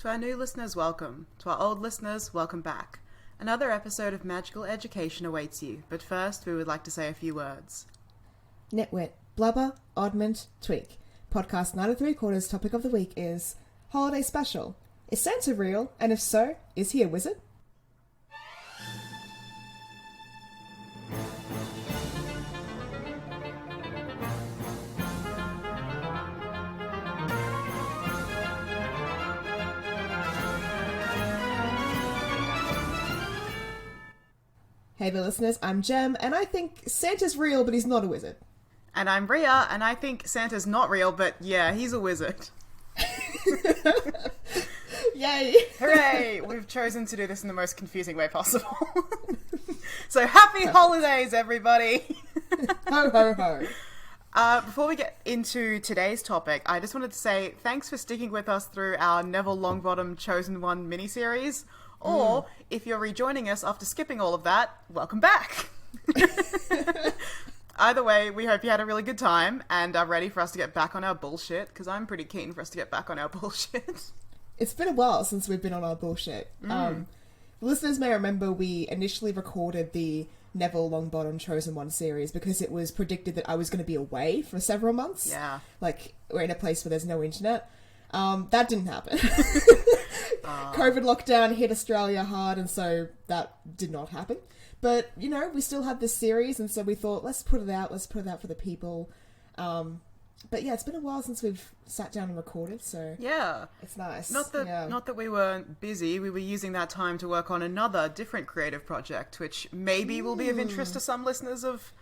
To our new listeners, welcome. To our old listeners, welcome back. Another episode of Magical Education awaits you, but first we would like to say a few words. Nitwit, blubber, oddment, tweak. Podcast 9 3/4 topic of the week is Holiday Special. Is Santa real? And if so, is he a wizard? Hey there listeners, I'm Jem, and I think Santa's real, but he's not a wizard. And I'm Reeah, and I think Santa's not real, but yeah, he's a wizard. Yay! Hooray! We've chosen to do this in the most confusing way possible. So happy holidays, everybody! Ho ho ho! Before we get into today's topic, I just wanted to say thanks for sticking with us through our Neville Longbottom Chosen One miniseries. Or, if you're rejoining us after skipping all of that, welcome back! Either way, we hope you had a really good time and are ready for us to get back on our bullshit, because I'm pretty keen for us to get back on our bullshit. It's been a while since we've been on our bullshit. Listeners may remember we initially recorded the Neville Longbottom Chosen One series because it was predicted that I was going to be away for several months. Yeah. Like, we're in a place where there's no internet. That didn't happen. COVID lockdown hit Australia hard, and so that did not happen. But, you know, we still had this series, and so we thought, let's put it out for the people. But yeah, it's been a while since we've sat down and recorded, so yeah, it's nice. Not that we weren't busy, we were using that time to work on another different creative project, which maybe will be of interest to some listeners of,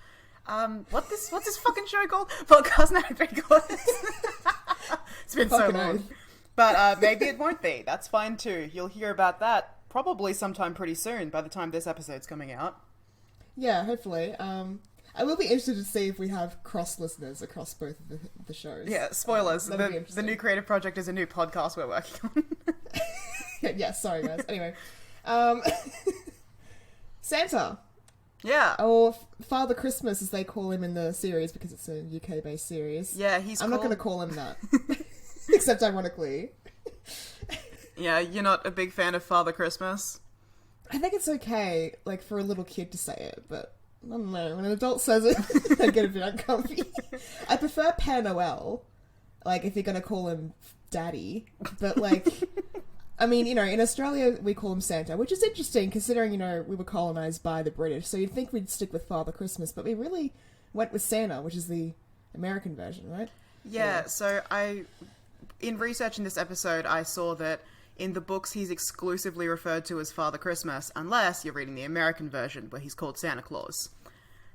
what's this fucking show called? Podcast 9 3/4. It's been so long. But maybe it won't be. That's fine too. You'll hear about that probably sometime pretty soon by the time this episode's coming out. Yeah, hopefully. I will be interested to see if we have cross-listeners across both of the shows. Yeah, spoilers. The new creative project is a new podcast we're working on. Yeah, sorry guys. Anyway. Santa. Yeah. Or Father Christmas, as they call him in the series, because it's a UK-based series. Yeah, I'm not going to call him that. Except ironically. Yeah, you're not a big fan of Father Christmas? I think it's okay, like, for a little kid to say it, but I don't know, when an adult says it, I get a bit uncomfy. I prefer Père Noël, like, if you're going to call him Daddy, but, like, I mean, you know, in Australia, we call him Santa, which is interesting, considering, you know, we were colonised by the British, so you'd think we'd stick with Father Christmas, but we really went with Santa, which is the American version, right? Yeah, so in researching this episode, I saw that in the books he's exclusively referred to as Father Christmas, unless you're reading the American version where he's called Santa Claus.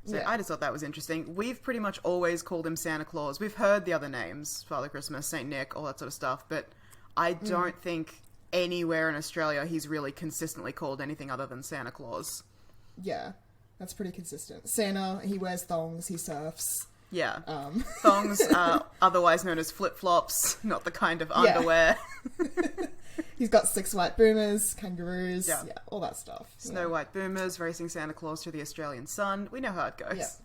So yeah. I just thought that was interesting. We've pretty much always called him Santa Claus. We've heard the other names, Father Christmas, Saint Nick, all that sort of stuff, but I don't think anywhere in Australia he's really consistently called anything other than Santa Claus. Yeah, that's pretty consistent. Santa, he wears thongs, he surfs. Yeah. Thongs are otherwise known as flip-flops, not the kind of underwear. He's got 6 white boomers, kangaroos, all that stuff. Snow white boomers, racing Santa Claus through the Australian sun. We know how it goes.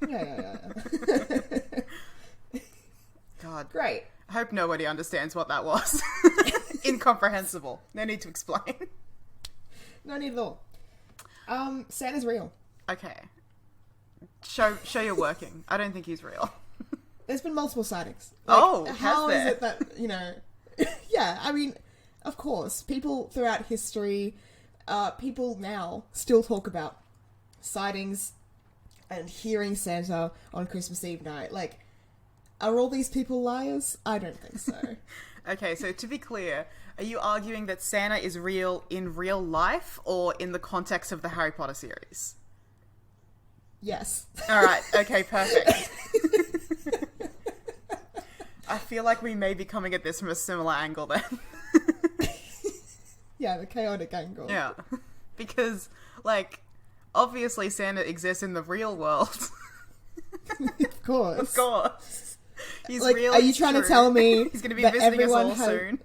Yeah. God. Great. I hope nobody understands what that was. Incomprehensible. No need to explain. No need at all. Santa's real. Okay. Show you're working. I don't think he's real. There's been multiple sightings. Like, how is it that, you know... Yeah, I mean, of course, people throughout history, people now still talk about sightings and hearing Santa on Christmas Eve night. Like, are all these people liars? I don't think so. Okay, so to be clear, are you arguing that Santa is real in real life or in the context of the Harry Potter series? Yes. Alright, okay, perfect. I feel like we may be coming at this from a similar angle then. Yeah, the chaotic angle. Yeah. Because, like, obviously Santa exists in the real world. Of course. Of course. He's like, real. Are you trying to tell me he's going to be visiting us all soon?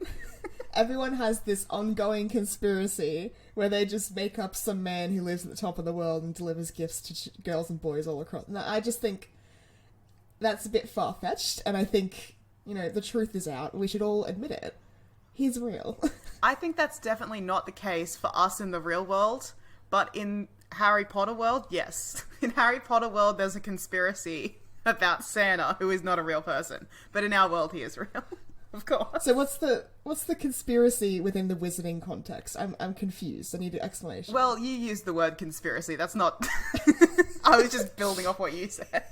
Everyone has this ongoing conspiracy where they just make up some man who lives at the top of the world and delivers gifts to girls and boys all across. No, I just think that's a bit far-fetched, and I think, you know, the truth is out. We should all admit it. He's real. I think that's definitely not the case for us in the real world, but in Harry Potter world, yes. In Harry Potter world, there's a conspiracy about Santa, who is not a real person, but in our world, he is real. Of course. So what's the conspiracy within the wizarding context? I'm confused. I need an explanation. Well, you used the word conspiracy. That's not... I was just building off what you said.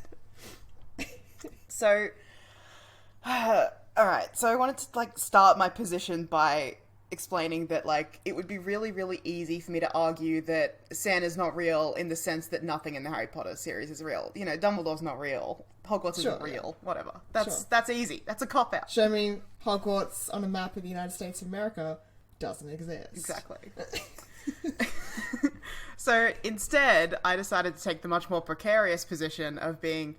So, alright. So I wanted to, like, start my position by explaining that, like, it would be really, really easy for me to argue that Santa's not real in the sense that nothing in the Harry Potter series is real. You know, Dumbledore's not real. Hogwarts isn't real. Whatever. That's easy. That's a cop-out. Show me Hogwarts on a map of the United States of America. Doesn't exist. Exactly. So instead, I decided to take the much more precarious position of being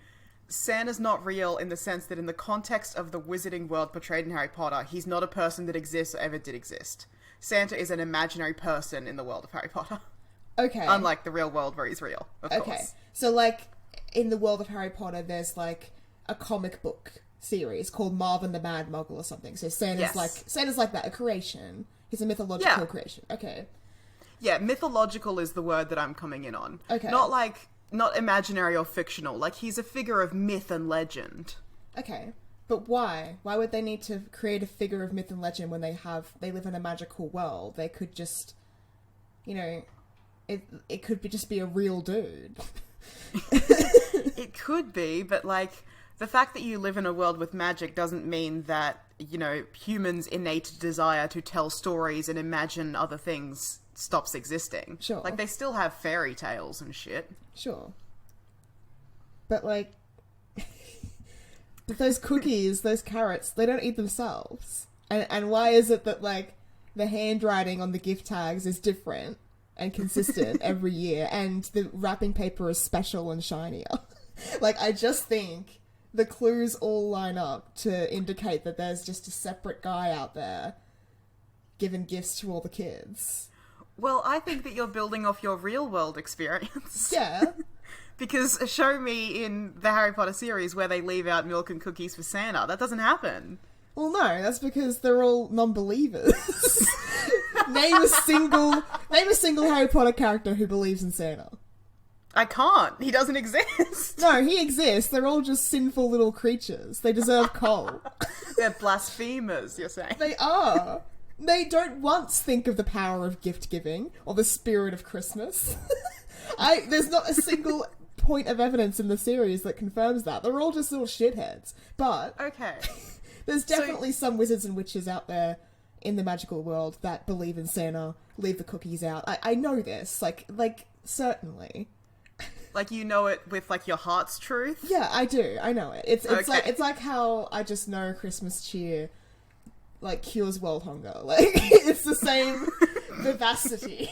Santa's not real in the sense that in the context of the wizarding world portrayed in Harry Potter, he's not a person that exists or ever did exist. Santa is an imaginary person in the world of Harry Potter. Okay. Unlike the real world where he's real, of course. Okay. So, like, in the world of Harry Potter, there's, like, a comic book series called Marvin the Mad Muggle or something. So Santa's like that, a creation. He's a mythological creation. Okay. Yeah, mythological is the word that I'm coming in on. Okay. Not imaginary or fictional. Like, he's a figure of myth and legend. Okay. But why? Why would they need to create a figure of myth and legend when they live in a magical world? They could just, you know, it could just be a real dude. It could be, but, like, the fact that you live in a world with magic doesn't mean that, you know, humans' innate desire to tell stories and imagine other things stops existing. Sure. Like, they still have fairy tales and shit. Sure. But, like, but those cookies, those carrots, they don't eat themselves. And why is it that, like, the handwriting on the gift tags is different and consistent every year, and the wrapping paper is special and shinier? Like, I just think the clues all line up to indicate that there's just a separate guy out there giving gifts to all the kids. Well, I think that you're building off your real-world experience. Yeah. Because show me in the Harry Potter series where they leave out milk and cookies for Santa. That doesn't happen. Well, no, that's because they're all non-believers. Name a single Harry Potter character who believes in Santa. I can't. He doesn't exist. No, he exists. They're all just sinful little creatures. They deserve coal. They're blasphemers, you're saying. They are. They don't once think of the power of gift giving or the spirit of Christmas. There's not a single point of evidence in the series that confirms that. They're all just little shitheads. But okay, there's definitely some wizards and witches out there in the magical world that believe in Santa, leave the cookies out. I know this, like certainly. Like, you know it with, like, your heart's truth? Yeah, I do. I know it. It's Okay. it's like how I just know Christmas cheer, like, cures world hunger. Like, it's the same vivacity.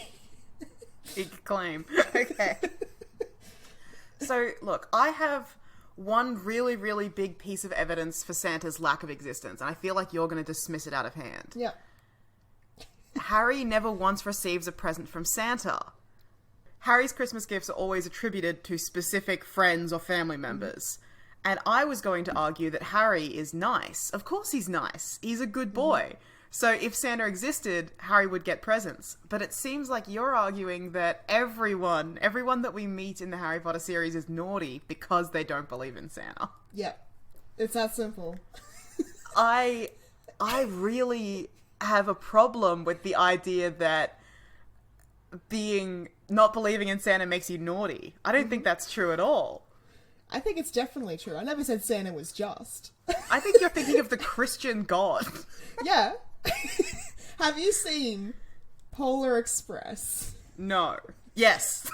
Big claim. Okay. So, look, I have one really, really big piece of evidence for Santa's lack of existence, and I feel like you're going to dismiss it out of hand. Yeah. Harry never once receives a present from Santa. Harry's Christmas gifts are always attributed to specific friends or family members. And I was going to argue that Harry is nice. Of course he's nice. He's a good boy. So if Santa existed, Harry would get presents. But it seems like you're arguing that everyone that we meet in the Harry Potter series is naughty because they don't believe in Santa. Yeah. It's that simple. I really have a problem with the idea that not believing in Santa makes you naughty. I don't think that's true at all. I think it's definitely true. I never said Santa was just. I think you're thinking of the Christian God. Yeah. Have you seen Polar Express? No. Yes.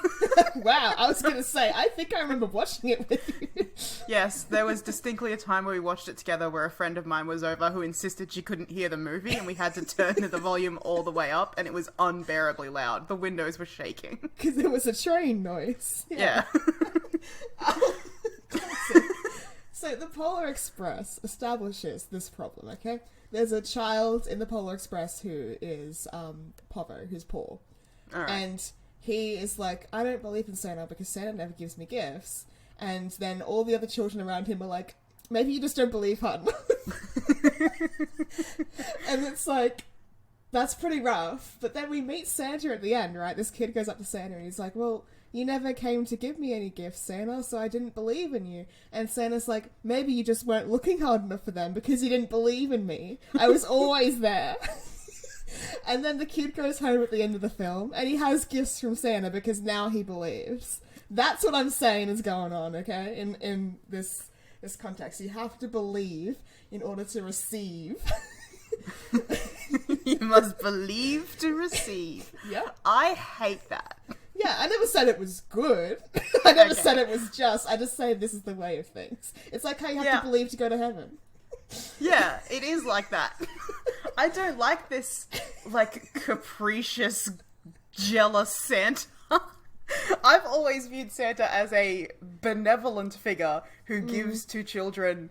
Wow, I was going to say, I think I remember watching it with you. Yes, there was distinctly a time where we watched it together where a friend of mine was over who insisted she couldn't hear the movie and we had to turn the volume all the way up and it was unbearably loud. The windows were shaking. Because there was a train noise. Yeah. So the Polar Express establishes this problem, okay? There's a child in the Polar Express who is Povo, who's poor. All right. And he is like, I don't believe in Santa because Santa never gives me gifts. And then all the other children around him are like, maybe you just don't believe, hun. And it's like, That's pretty rough. But then we meet Santa at the end, right? This kid goes up to Santa and he's like, well, you never came to give me any gifts, Santa, so I didn't believe in you. And Santa's like, maybe you just weren't looking hard enough for them because you didn't believe in me. I was always there. And then the kid goes home at the end of the film and he has gifts from Santa because now he believes. That's what I'm saying is going on, okay? In this context. You have to believe in order to receive. You must believe to receive. Yeah. I hate that. Yeah, I never said it was good. I never said it was just. I just say this is the way of things. It's like how you have to believe to go to heaven. Yeah, it is like that. I don't like this, like, capricious, jealous Santa. I've always viewed Santa as a benevolent figure who gives to children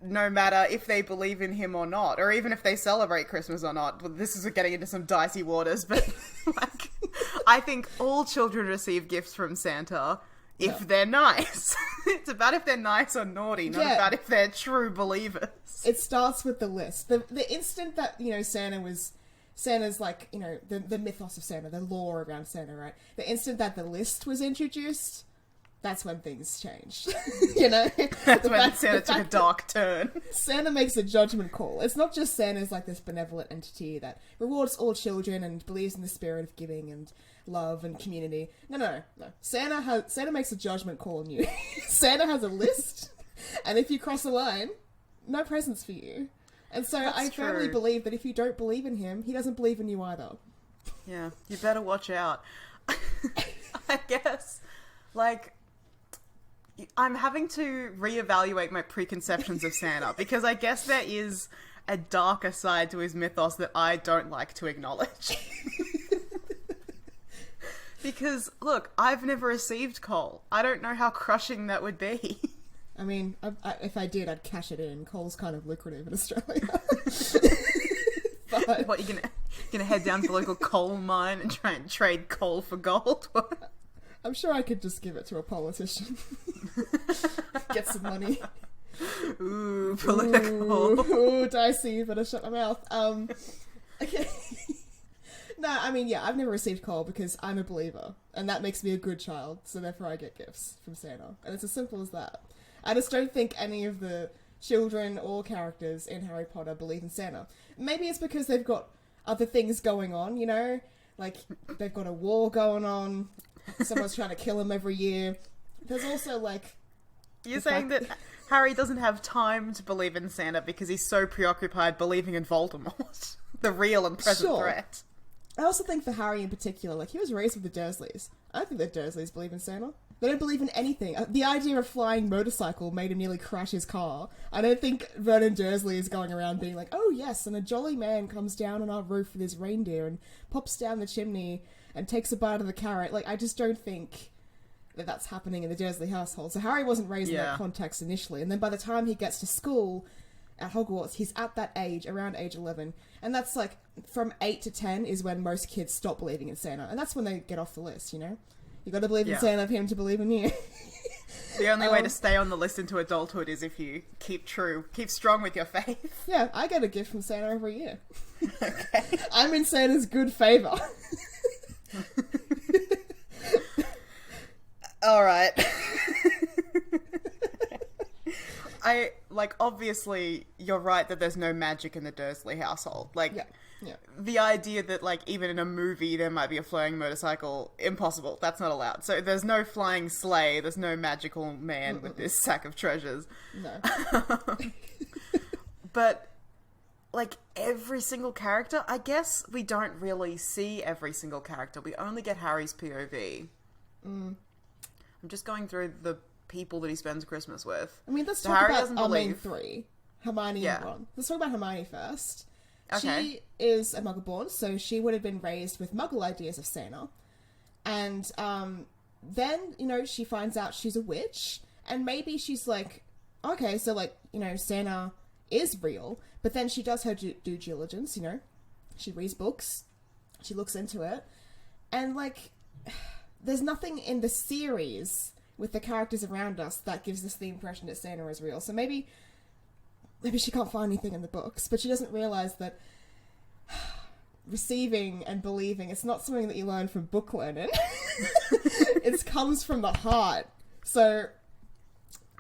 no matter if they believe in him or not, or even if they celebrate Christmas or not. Well, this is getting into some dicey waters, but like, I think all children receive gifts from Santa if they're nice. It's about if they're nice or naughty, not about if they're true believers. It starts with the list. The instant that, you know, Santa's like, you know, the mythos of Santa, the lore around Santa, right? The instant that the list was introduced, that's when things changed. You know? That's when Santa took a dark turn. Santa makes a judgment call. It's not just Santa's like this benevolent entity that rewards all children and believes in the spirit of giving and love and community. No. Santa makes a judgment call on you. Santa has a list, and if you cross a line, no presents for you. And so I firmly believe that if you don't believe in him, he doesn't believe in you either. Yeah, you better watch out. I guess, like, I'm having to reevaluate my preconceptions of Santa, because I guess there is a darker side to his mythos that I don't like to acknowledge. Because, look, I've never received coal. I don't know how crushing that would be. I mean, if I did, I'd cash it in. Coal's kind of lucrative in Australia. But... What, you're gonna head down to the local coal mine and try and trade coal for gold? I'm sure I could just give it to a politician. Get some money. Ooh, political. Ooh, dicey, better shut my mouth. Okay. No, I mean, yeah, I've never received coal because I'm a believer, and that makes me a good child, so therefore I get gifts from Santa. And it's as simple as that. I just don't think any of the children or characters in Harry Potter believe in Santa. Maybe it's because they've got other things going on, you know? Like, they've got a war going on, someone's trying to kill them every year. There's also, like... You're saying that Harry doesn't have time to believe in Santa because he's so preoccupied believing in Voldemort, the real and present threat. I also think for Harry in particular, like, he was raised with the Dursleys. I don't think the Dursleys believe in Santa. They don't believe in anything. The idea of flying motorcycle made him nearly crash his car. I don't think Vernon Dursley is going around being like, oh yes, and a jolly man comes down on our roof with his reindeer and pops down the chimney and takes a bite of the carrot. Like, I just don't think that that's happening in the Dursley household. So Harry wasn't raised in that context initially, and then by the time he gets to school at Hogwarts, he's at that age, around age 11, and that's like, from 8 to 10 is when most kids stop believing in Santa, and that's when they get off the list, you know? You gotta believe in Santa for him to believe in you. The only way to stay on the list into adulthood is if you keep strong with your faith. Yeah, I get a gift from Santa every year. Okay. I'm in Santa's good favour. Alright. Obviously, you're right that there's no magic in the Dursley household. Like, the idea that, like, even in a movie there might be a flying motorcycle, impossible. That's not allowed. So there's no flying sleigh, there's no magical man with this sack of treasures. No. But, like, every single character, I guess we don't really see every single character. We only get Harry's POV. I'm just going through the people that he spends Christmas with. I mean, let's talk about our main three. Hermione and Ron. Let's talk about Hermione first. Okay. She is a Muggle-born, so she would have been raised with Muggle ideas of Santa. And then, you know, she finds out she's a witch, and maybe she's like, okay, so, like, you know, Santa is real, but then she does her due diligence, you know. She reads books, she looks into it, and, like, there's nothing in the series with the characters around us that gives us the impression that Santa is real. So maybe she can't find anything in the books, but she doesn't realise that receiving and believing, it's not something that you learn from book learning. It comes from the heart. So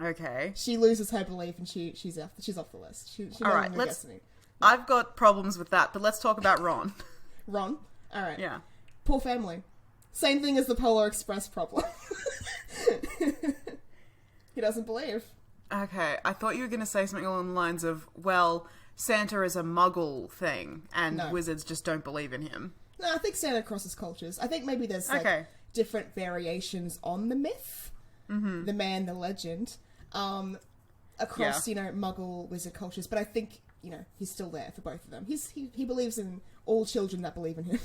Okay. she loses her belief and she's off the list. She no Alright, longer gets me. I've got problems with that, but let's talk about Ron. Ron? Alright. Yeah. Poor family. Same thing as the Polar Express problem. He doesn't believe. Okay, I thought you were going to say something along the lines of, well, Santa is a muggle thing, and No. wizards just don't believe in him. No, I think Santa crosses cultures. I think maybe there's like different variations on the myth, the man, the legend, across Muggle wizard cultures. But I think he's still there for both of them. He believes in all children that believe in him.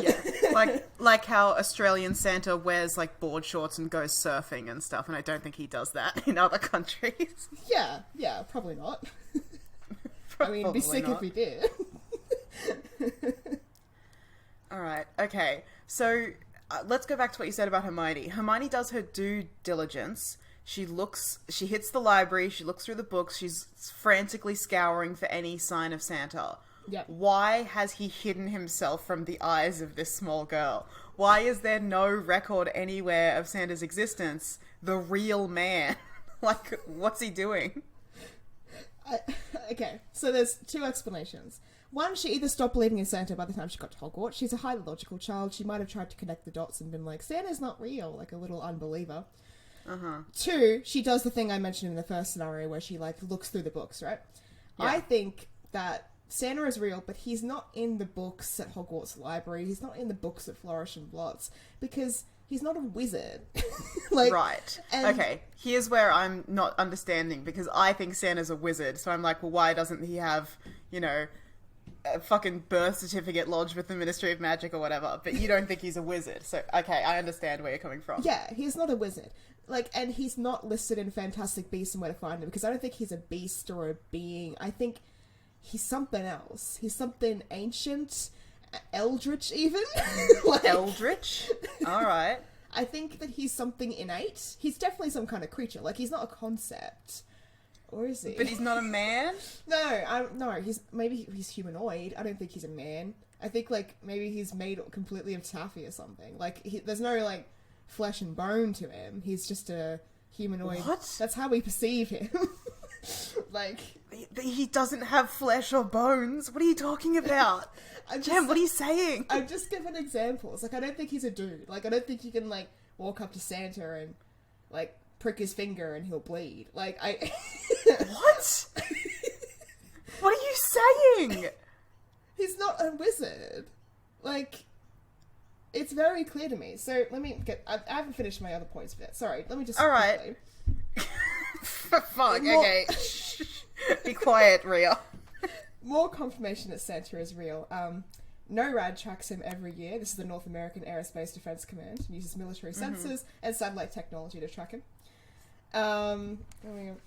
Yeah, like how Australian Santa wears like board shorts and goes surfing and stuff, and I don't think he does that in other countries. Yeah, probably not. I mean, it'd be sick if he did. Alright, okay. So, let's go back to what you said about Hermione. Hermione does her due diligence. She hits the library, she looks through the books, she's frantically scouring for any sign of Santa. Yep. Why has he hidden himself from the eyes of this small girl? Why is there no record anywhere of Santa's existence? The real man. Like, what's he doing? Okay, so there's two explanations. One, she either stopped believing in Santa by the time she got to Hogwarts. She's a highly logical child. She might have tried to connect the dots and been like, Santa's not real, like a little unbeliever. Two, she does the thing I mentioned in the first scenario where she like looks through the books, right? Yeah. I think that Santa is real, but he's not in the books at Hogwarts Library. He's not in the books at Flourish and Blotts because he's not a wizard. Right. Okay, here's where I'm not understanding, because I think Santa's a wizard, so I'm like, well, why doesn't he have, a fucking birth certificate lodged with the Ministry of Magic or whatever? But you don't think he's a wizard, so okay, I understand where you're coming from. Yeah, he's not a wizard. And he's not listed in Fantastic Beasts and Where to Find Him, because I don't think he's a beast or a being. I think he's something else. He's something ancient, eldritch even. Eldritch? Alright. I think that he's something innate. He's definitely some kind of creature. Like, he's not a concept. Or is he? But he's not a man? No, maybe he's humanoid. I don't think he's a man. I think, maybe he's made completely of taffy or something. There's no, flesh and bone to him. He's just a humanoid. What? That's how we perceive him. He doesn't have flesh or bones. What are you talking about? Jem, what are you saying? I'm just giving examples. I don't think he's a dude. I don't think you can, walk up to Santa and, prick his finger and he'll bleed. What? What are you saying? He's not a wizard. It's very clear to me. So, let me get... I haven't finished my other points yet. Sorry, let me just... Alright. Fuck, okay. Be quiet, Reeah. More confirmation that Santa is real. NORAD tracks him every year. This is the North American Aerospace Defense Command. And uses military sensors and satellite technology to track him. Alright.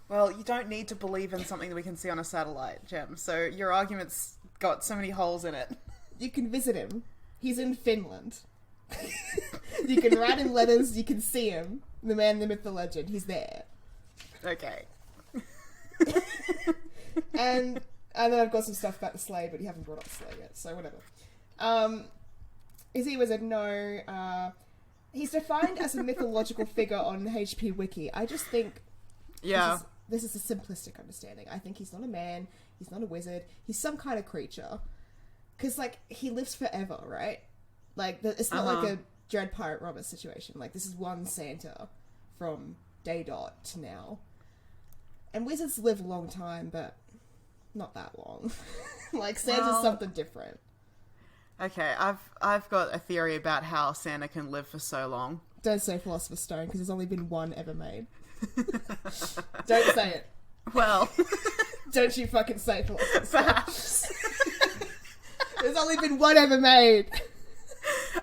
Well, you don't need to believe in something that we can see on a satellite, Jem. So your argument's got so many holes in it. You can visit him. He's in Finland. You can write him letters. You can see him. The man, the myth, the legend. He's there. Okay. And then I've got some stuff about the sleigh, but you haven't brought up the sleigh yet, so whatever. Is he a wizard? No. He's defined as a mythological figure on HP Wiki. I just think... Yeah. This is a simplistic understanding. I think he's not a man. He's not a wizard. He's some kind of creature. Because, he lives forever, right? It's not like a Dread Pirate Roberts situation. This is one Santa from day dot to now. And wizards live a long time, but not that long. Santa's something different. Okay, I've got a theory about how Santa can live for so long. Don't say Philosopher's Stone, because there's only been one ever made. Don't say it. Well... Don't you fucking say Philosopher's Stone. Perhaps. There's only been one ever made.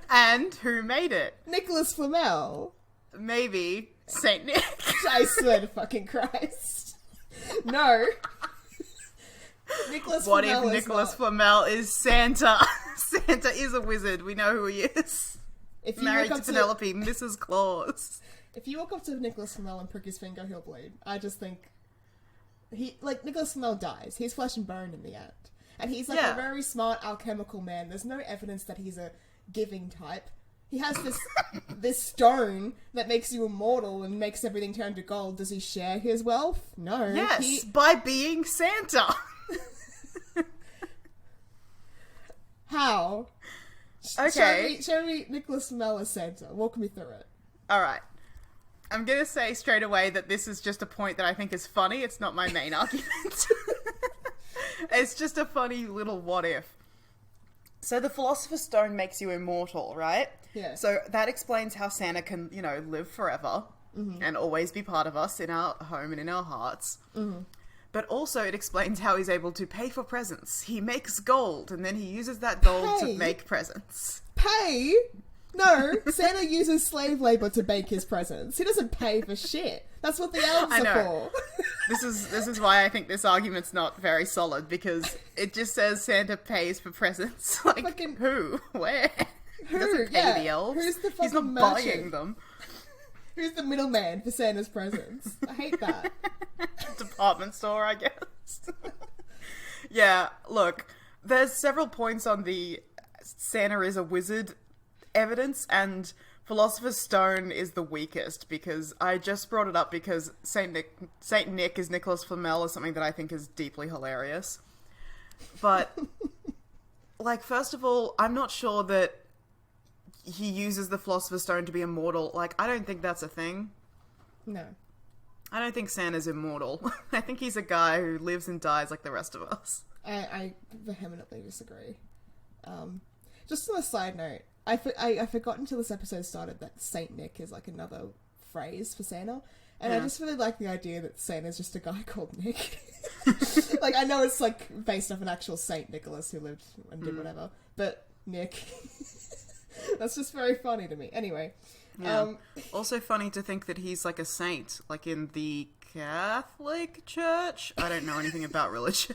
And who made it? Nicholas Flamel. Maybe Saint Nick. I swear to fucking Christ. No. Nicholas what Flamel if Nicholas Flamel is Santa? Santa is a wizard. We know who he is. If you married to Penelope, Mrs. Claus. If you walk up to Nicholas Flamel and prick his finger, he'll bleed. I just think... Nicholas Flamel dies. He's flesh and bone in the end. And he's like a very smart alchemical man. There's no evidence that he's a giving type. He has this stone that makes you immortal and makes everything turn to gold. Does he share his wealth? No. Yes, by being Santa. How? Okay. Show me Nicholas Flamel as Santa. Walk me through it. Alright. I'm gonna say straight away that this is just a point that I think is funny. It's not my main argument. It's just a funny little what if. So the Philosopher's Stone makes you immortal, right? Yeah. So that explains how Santa can, live forever and always be part of us in our home and in our hearts. Mm-hmm. But also it explains how he's able to pay for presents. He makes gold and then he uses that gold to make presents. Pay? No, Santa uses slave labor to bake his presents. He doesn't pay for shit. That's what the elves are for. This is why I think this argument's not very solid, because it just says Santa pays for presents. Like, fucking, who? Where? Who? He doesn't pay the elves. Who's the fucking He's not merchant? buying them. Who's the middleman for Santa's presents? I hate that. Department store, I guess. Yeah, look, there's several points on the Santa is a wizard evidence, and Philosopher's Stone is the weakest, because I just brought it up because Saint Nick is Nicholas Flamel is something that I think is deeply hilarious. But, like, first of all, I'm not sure that he uses the Philosopher's Stone to be immortal. Like, I don't think that's a thing. No. I don't think Santa's immortal. I think he's a guy who lives and dies like the rest of us. I vehemently disagree. Just on a side note, I forgot until this episode started that Saint Nick is like another phrase for Santa. And I just really like the idea that Santa's just a guy called Nick. Like, I know it's like based off an actual Saint Nicholas who lived and did whatever, but Nick. That's just very funny to me. Anyway. Yeah. Also funny to think that he's like a saint, like in the Catholic Church. I don't know anything about religion.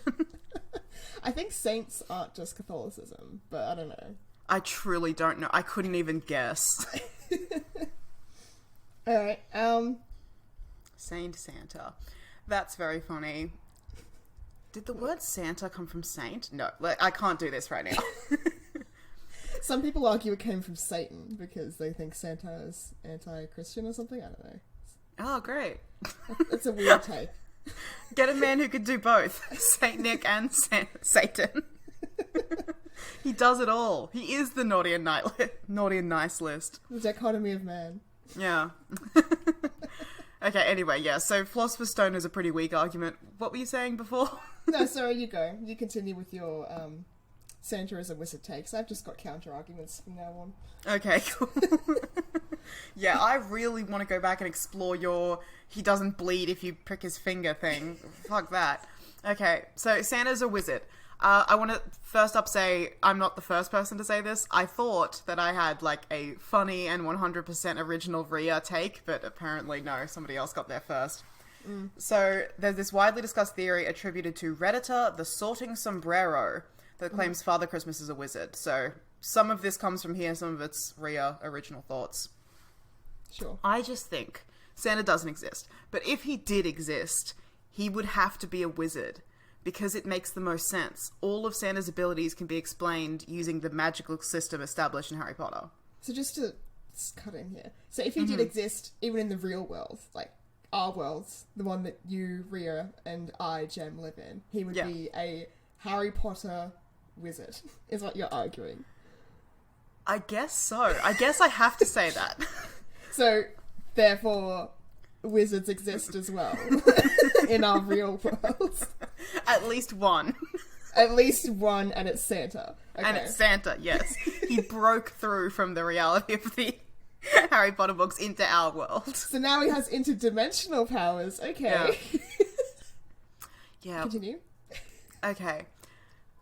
I think saints aren't just Catholicism, but I don't know. I truly don't know. I couldn't even guess. Alright, Saint Santa. That's very funny. Did the word Santa come from saint? No, I can't do this right now. Some people argue it came from Satan because they think Santa is anti-Christian or something. I don't know. Oh, great. It's a weird take. Get a man who could do both. Saint Nick and Satan. He does it all. He is the naughty and nice list. The dichotomy of man. Yeah. Okay, anyway, yeah, so Philosopher's Stone is a pretty weak argument. What were you saying before? No, sorry, you go. You continue with your Santa is a wizard takes. I've just got counter arguments from now on. Okay, cool. Yeah, I really want to go back and explore your he doesn't bleed if you prick his finger thing. Fuck that. Okay, so Santa's a wizard. I want to first up say I'm not the first person to say this. I thought that I had like a funny and 100% original Reeah take, but apparently no, somebody else got there first. So there's this widely discussed theory attributed to Redditor, the Sorting Sombrero, that claims Father Christmas is a wizard. So some of this comes from here, some of it's Reeah original thoughts. Sure. I just think Santa doesn't exist. But if he did exist, he would have to be a wizard, because it makes the most sense. All of Santa's abilities can be explained using the magical system established in Harry Potter. So just to cut in here. So if he did exist, even in the real world, like our worlds, the one that you, Reeah, and I, Jem, live in, he would be a Harry Potter wizard, is what you're arguing. I guess so. I guess I have to say that. So, therefore, wizards exist as well in our real worlds. At least one. At least one, and it's Santa. Okay. And it's Santa, yes. He broke through from the reality of the Harry Potter books into our world. So now he has interdimensional powers. Okay. Yeah. Continue. Okay.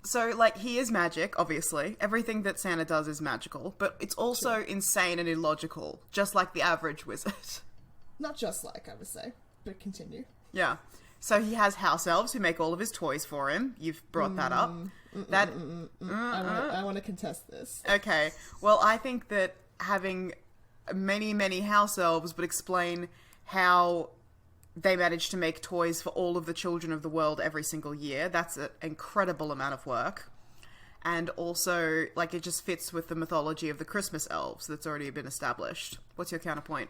So, like, he is magic, obviously. Everything that Santa does is magical, but it's also insane and illogical, just like the average wizard. Not just like, I would say, but continue. Yeah. So he has house elves who make all of his toys for him. You've brought that up. I want to contest this. Okay. Well, I think that having many, many house elves would explain how they manage to make toys for all of the children of the world every single year. That's an incredible amount of work. And also, like, it just fits with the mythology of the Christmas elves that's already been established. What's your counterpoint?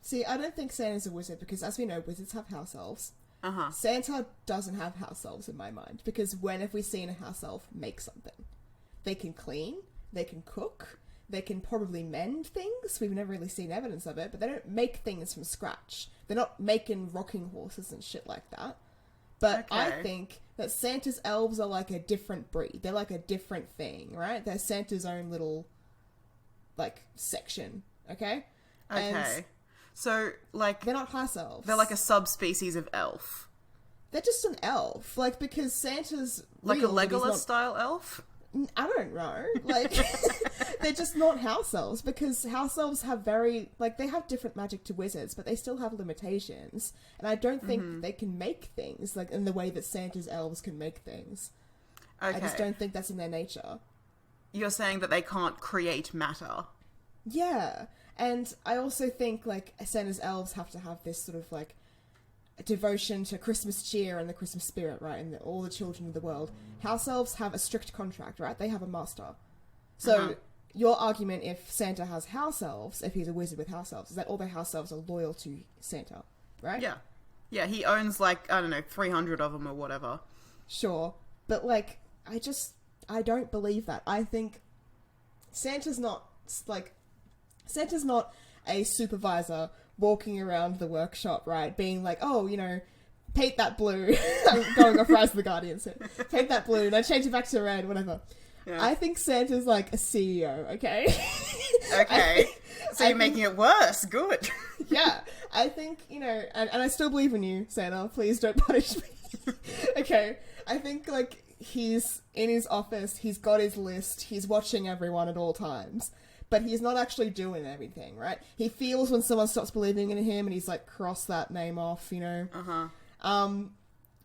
See, I don't think Santa's a wizard because, as we know, wizards have house elves. Uh-huh. Santa doesn't have house elves in my mind because when have we seen a house elf make something? They can clean, they can cook, they can probably mend things. We've never really seen evidence of it, but they don't make things from scratch. They're not making rocking horses and shit like that. But Okay. I think that Santa's elves are like a different breed. They're like a different thing, right? They're Santa's own little, like, section, okay? Okay. And so, like, they're not house elves. they're like a subspecies of elf. They're just an elf. Like, because Santa's Like real, a but he's Legolas not... style elf? I don't know. Like, they're just not house elves because house elves have very, like, they have different magic to wizards, but they still have limitations. And I don't think they can make things, like, in the way that Santa's elves can make things. Okay. I just don't think that's in their nature. You're saying that they can't create matter. Yeah. And I also think, like, Santa's elves have to have this sort of, like, devotion to Christmas cheer and the Christmas spirit, right? And all the children of the world. House elves have a strict contract, right? They have a master. So your argument, if Santa has house elves, if he's a wizard with house elves, is that all the house elves are loyal to Santa, right? Yeah. Yeah, he owns, like, I don't know, 300 of them or whatever. Sure. But, like, I don't believe that. I think Santa's not a supervisor walking around the workshop, right, being like, oh, you know, paint that blue. I'm going off Rise of the Guardians here. Paint that blue, and I change it back to red, whatever. Yeah. I think Santa's like a CEO, okay? Okay. So you're making it worse. Good. Yeah. I think, you know, and I still believe in you, Santa. Please don't punish me. Okay. I think, like, he's in his office, he's got his list, he's watching everyone at all times. But he's not actually doing everything, right? He feels when someone stops believing in him and he's like, cross that name off, you know?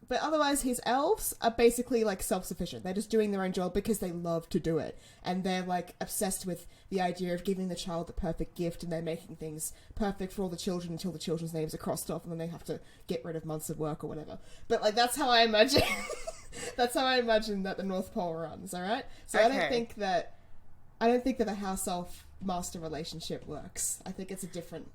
But otherwise, his elves are basically like self-sufficient. They're just doing their own job because they love to do it. And they're like obsessed with the idea of giving the child the perfect gift, and they're making things perfect for all the children until the children's names are crossed off and then they have to get rid of months of work or whatever. But like, that's how I imagine, that's how I imagine that the North Pole runs, alright? So okay. I don't think that the house elf master relationship works. I think it's a different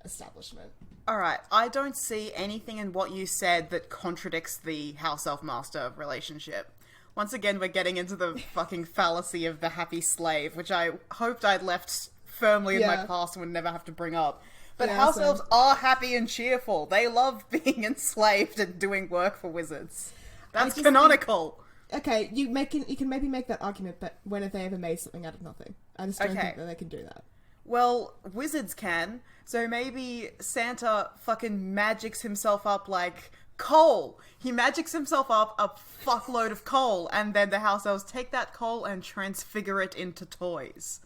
establishment. Alright, I don't see anything in what you said that contradicts the house elf master relationship. Once again, we're getting into the fucking fallacy of the happy slave, which I hoped I'd left firmly in my past and would never have to bring up. But house elves are happy and cheerful. They love being enslaved and doing work for wizards. That's canonical. Okay, you can maybe make that argument, but when have they ever made something out of nothing? I just don't think that they can do that. Well, wizards can, so maybe Santa fucking magics himself up like coal. He magics himself up a fuckload of coal, and then the house elves take that coal and transfigure it into toys.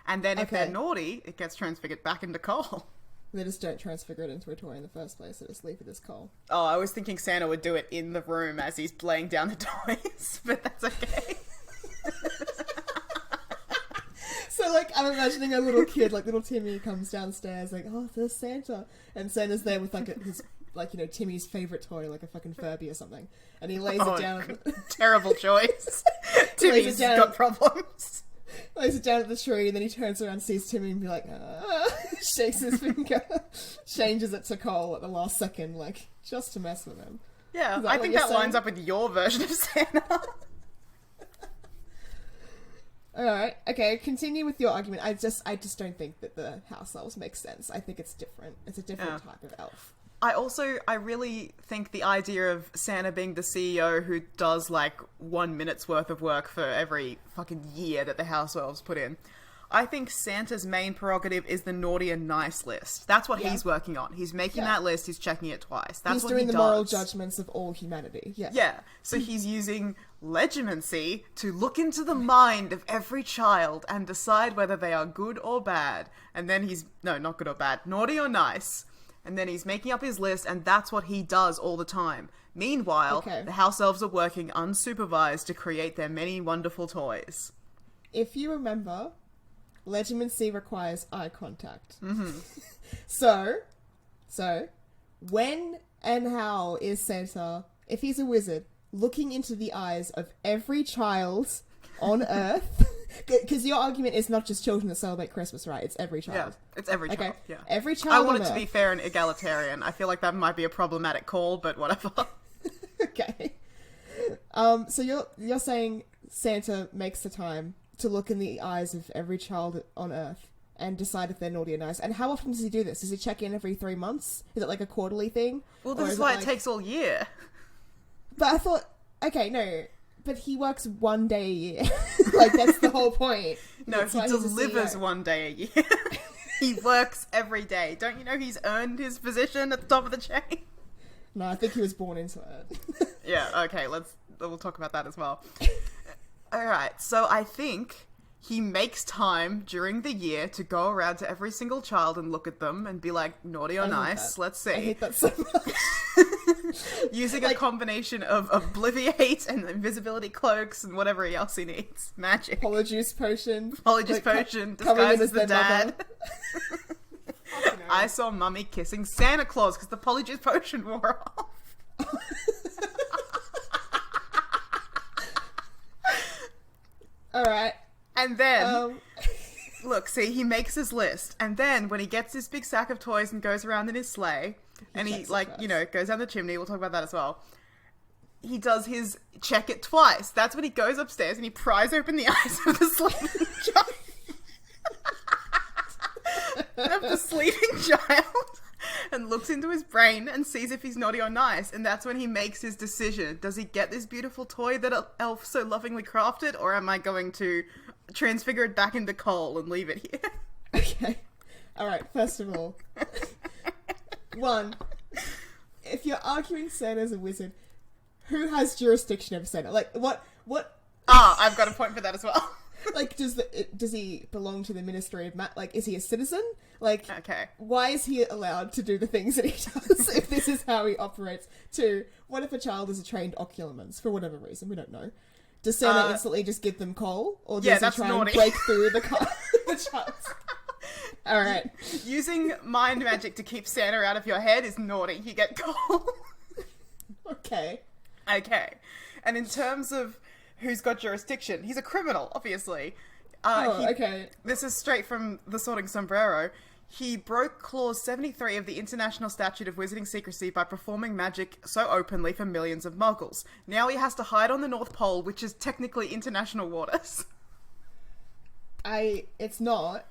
And then if they're naughty, it gets transfigured back into coal. They just don't transfigure it into a toy in the first place, they just leave it as coal. Oh, I was thinking Santa would do it in the room as he's laying down the toys, but that's okay. So, like, I'm imagining a little kid, like little Timmy comes downstairs, like, oh, there's Santa. And Santa's there with, like, his, like, you know, Timmy's favourite toy, like a fucking Furby or something. And he lays it down. Terrible choice. Timmy's got problems. Lays it down at the tree, and then he turns around, sees Timmy, and be like, shakes his finger, changes it to coal at the last second, like, just to mess with him. Yeah, I think that lines up with your version of Santa. Alright, okay, continue with your argument. I just don't think that the house elves make sense. I think it's different. It's a different type of elf. I really think the idea of Santa being the CEO who does like 1 minute's worth of work for every fucking year that the house elves put in. I think Santa's main prerogative is the naughty and nice list. That's what he's working on. He's making that list, he's checking it twice. That's he's what doing he the does. moral judgments of all humanity. Yeah. Yeah. So he's using legimancy to look into the mind of every child and decide whether they are good or bad. And then not good or bad, naughty or nice. And then he's making up his list, and that's what he does all the time. Meanwhile, the house elves are working unsupervised to create their many wonderful toys. If you remember, legimancy requires eye contact. Mm-hmm. So, So, when and how is Santa, if he's a wizard, looking into the eyes of every child on Earth? Because your argument is not just children that celebrate Christmas, right? It's every child. Yeah, it's every child. Yeah. Every child. I want on it to be Earth. fair and egalitarian. I feel like that might be a problematic call, but whatever. Okay. So you're saying Santa makes the time to look in the eyes of every child on Earth and decide if they're naughty or nice. And how often does he do this? Does he check in every 3 months? Is it like a quarterly thing? Well, this is why it takes all year. But I thought, okay, no, but he works 1 day a year. Like, that's the whole point. No, That's he why he's a delivers CEO. 1 day a year. He works every day. Don't you know he's earned his position at the top of the chain? No, I think he was born into it. Yeah, okay, we'll talk about that as well. Alright, so I think he makes time during the year to go around to every single child and look at them and be like, naughty or I hate nice, that. let's see. I hate that so much. Using a combination of Obliviate and invisibility cloaks and whatever else he needs. Magic. Polyjuice potion. Polyjuice potion, coming in disguised as as the their dad. mother. I saw Mummy kissing Santa Claus because the Polyjuice potion wore off. Alright. And then, look, see, he makes his list. And then when he gets this big sack of toys and goes around in his sleigh, and he checks it like, first. you know, goes down the chimney, we'll talk about that as well. He does his check it twice. That's when he goes upstairs and he pries open the eyes of the sleeping child. Of the sleeping child. And looks into his brain and sees if he's naughty or nice. And that's when he makes his decision. Does he get this beautiful toy that Elf so lovingly crafted? Or am I going to transfigure it back into coal and leave it here? Okay. Alright, first of all. One, if you're arguing Santa's a wizard, who has jurisdiction over Santa? Like, what, I've got a point for that as well. like, does he belong to the Ministry of like, is he a citizen? Like, Okay. why is he allowed to do the things that he does if this is how he operates? Two, what if a child is a trained oculomancer for whatever reason? We don't know. Does Santa instantly just give them coal? Or does Yeah, he that's try naughty. and break through the child? Alright. Using mind magic to keep Santa out of your head is naughty. You get coal. Okay. Okay. And in terms of who's got jurisdiction, he's a criminal, obviously. Okay. This is straight from the Sorting Sombrero. He broke Clause 73 of the International Statute of Wizarding Secrecy by performing magic so openly for millions of muggles. Now he has to hide on the North Pole, which is technically international waters. It's not.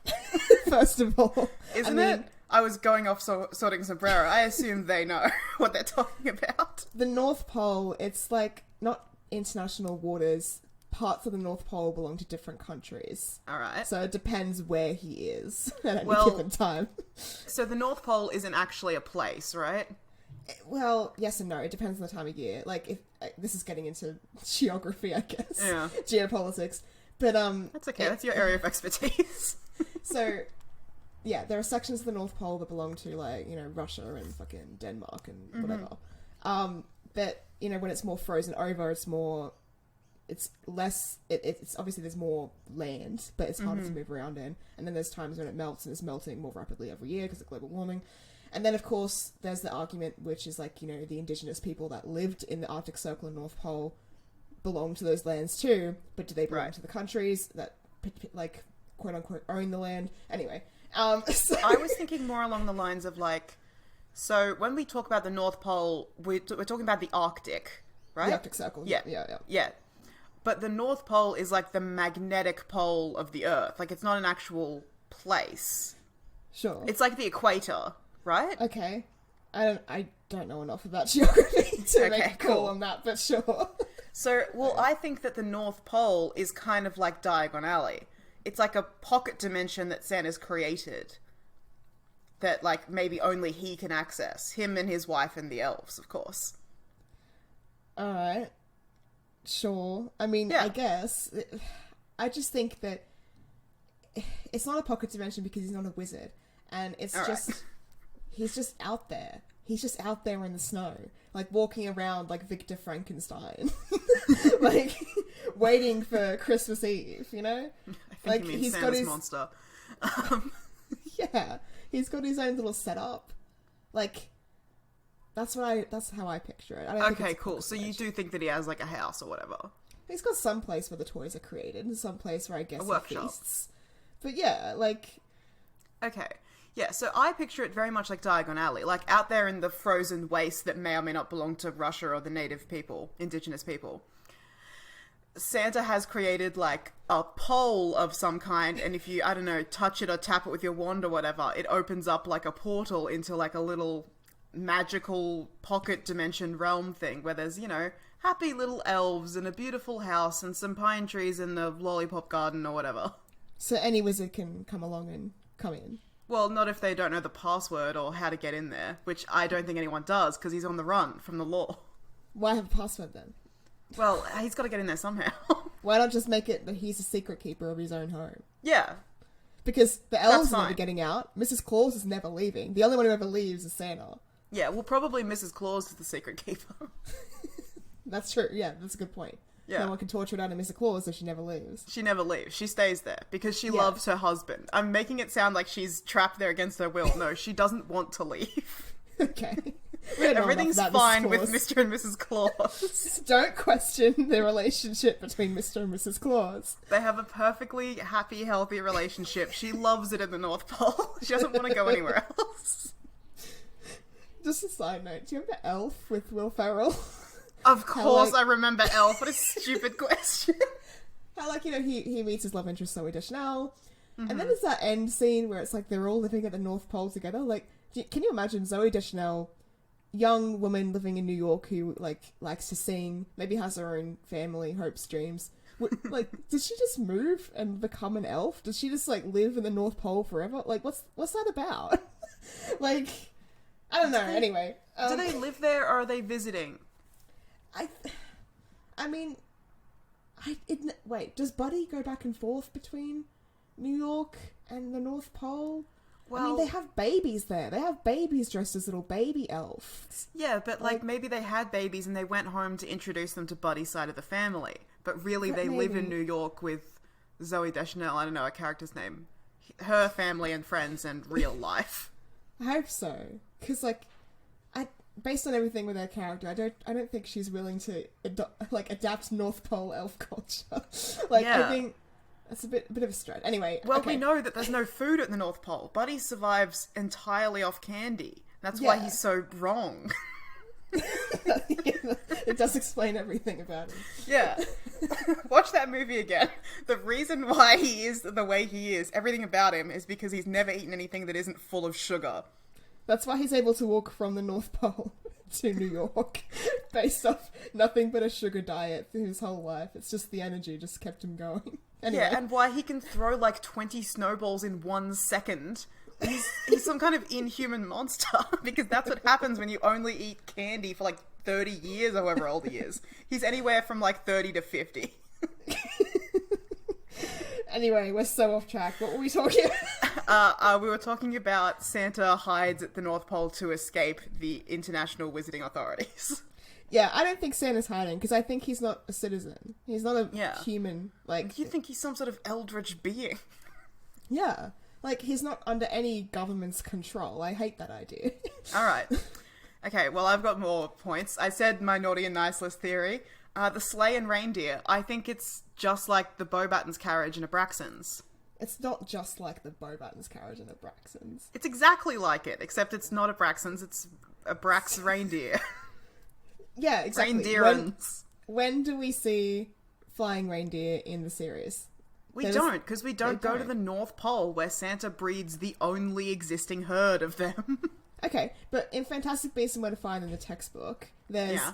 First of all. Isn't it? I was going off Sorting Sombrero. I assume they know what they're talking about. The North Pole, it's like not international waters. Parts of the North Pole belong to different countries. Alright. So it depends where he is at any Well- given time. So the North Pole isn't actually a place, right? Well, yes and no. It depends on the time of year. Like, if this is getting into geography, I guess. Yeah. Geopolitics. But, That's okay, that's your area of expertise. So, yeah, there are sections of the North Pole that belong to, like, you know, Russia and fucking Denmark and whatever. But, you know, when it's more frozen over, it's less, it's obviously there's more land, but it's harder to move around in. And then there's times when it melts and it's melting more rapidly every year because of global warming. And then, of course, there's the argument, which is like, you know, the indigenous people that lived in the Arctic Circle and North Pole belong to those lands too, but do they belong to the countries that, like, quote unquote, own the land? Anyway, so... I was thinking more along the lines of like, so when we talk about the North Pole, we're talking about the Arctic, right? The Arctic Circle. Yeah. Yeah. But the North Pole is like the magnetic pole of the Earth. Like, it's not an actual place. Sure. It's like the equator, right? Okay. I don't know enough about geography to make a call cool. on that, but sure. So, well, I think that the North Pole is kind of like Diagon Alley. It's like a pocket dimension that Santa's created. That, like, maybe only he can access. Him and his wife and the elves, of course. Alright. Sure. I mean, Yeah. I guess. I just think that it's not a pocket dimension because he's not a wizard. And it's All just... right. He's just out there. He's just out there in the snow. Like, walking around like Victor Frankenstein. Like, waiting for Christmas Eve, you know? I think Like, you mean he's Santa's got his... monster. Yeah. He's got his own little setup. Like, that's how I picture it. I don't think Okay, it's a cool. So you do think that he has, like, a house or whatever? He's got some place where the toys are created, and some place where I guess A he workshop. feasts. But yeah, like... Okay. Yeah, so I picture it very much like Diagon Alley, like out there in the frozen waste that may or may not belong to Russia or the native people, indigenous people. Santa has created, like, a pole of some kind, and if you, I don't know, touch it or tap it with your wand or whatever, it opens up, like, a portal into, like, a little magical pocket dimension realm thing where there's, you know, happy little elves and a beautiful house and some pine trees in the lollipop garden or whatever. So any wizard can come along and come in. Well, not if they don't know the password or how to get in there, which I don't think anyone does because he's on the run from the law. Why have a password then? Well, he's got to get in there somehow. Why not just make it that he's a secret keeper of his own home? Yeah. Because the elves are fine. never getting out. Mrs. Claus is never leaving. The only one who ever leaves is Santa. Yeah, well, probably Mrs. Claus is the secret keeper. That's true. Yeah, that's a good point. Yeah. No one can torture down to Mrs. Claus if she never leaves. She never leaves. She stays there because she Yeah. loves her husband. I'm making it sound like she's trapped there against her will. No, she doesn't want to leave. Okay. We don't know Everything's enough about fine Mrs. with Claus. Mr. and Mrs. Claus. Don't question the relationship between Mr. and Mrs. Claus. They have a perfectly happy, healthy relationship. She loves it in the North Pole. She doesn't want to go anywhere else. Just a side note, do you remember Elf with Will Ferrell? Of course like- I remember Elf. What a stupid question. How, like, you know, he meets his love interest Zooey Deschanel, and then there's that end scene where it's like they're all living at the North Pole together. Like, can you imagine Zooey Deschanel, young woman living in New York who, like, likes to sing, maybe has her own family, hopes, dreams. Like, does she just move and become an elf? Does she just, like, live in the North Pole forever? Like, what's that about? Like, I don't know. Anyway. Do they live there or are they visiting? I mean, wait, does Buddy go back and forth between New York and the North Pole? I mean, they have babies there. They have babies dressed as little baby elves. Yeah, but, like, maybe they had babies and they went home to introduce them to Buddy's side of the family. But really, they live in New York with Zooey Deschanel, I don't know, a character's name. Her family and friends and real life. I hope so. Because, like, based on everything with her character, I don't think she's willing to adapt North Pole elf culture. Like, Yeah. I think that's a bit of a stretch. Anyway, Well, okay. we know that there's no food at the North Pole. Buddy survives entirely off candy. That's why Yeah. he's so wrong. It does explain everything about him. Yeah. Watch that movie again. The reason why he is the way he is, everything about him, is because he's never eaten anything that isn't full of sugar. That's why he's able to walk from the North Pole to New York based off nothing but a sugar diet through his whole life. It's just the energy just kept him going. Anyway. Yeah, and why he can throw like 20 snowballs in 1 second. He's some kind of inhuman monster, because that's what happens when you only eat candy for like 30 years, however old he is. He's anywhere from like 30 to 50. Anyway, we're so off track. What were we talking about? We were talking about Santa hides at the North Pole to escape the international wizarding authorities. Yeah, I don't think Santa's hiding, because I think he's not a citizen. He's not a Yeah. human, like... You think he's some sort of eldritch being? Yeah. Like, he's not under any government's control. I hate that idea. Alright. Okay, well, I've got more points. I said my naughty and nice list theory. The sleigh and reindeer. I think it's just like the Beauxbatons carriage in Abraxan's. It's not just like the Beauxbatons carriage and the Braxtons. It's exactly like it, except it's not Abraxan's, it's Abrax reindeer. Yeah, exactly. Reindeerans. When do we see flying reindeer in the series? We don't, because we don't go to the North Pole where Santa breeds the only existing herd of them. Okay, but in Fantastic Beasts and Where to Find Them, the textbook, there's Yeah.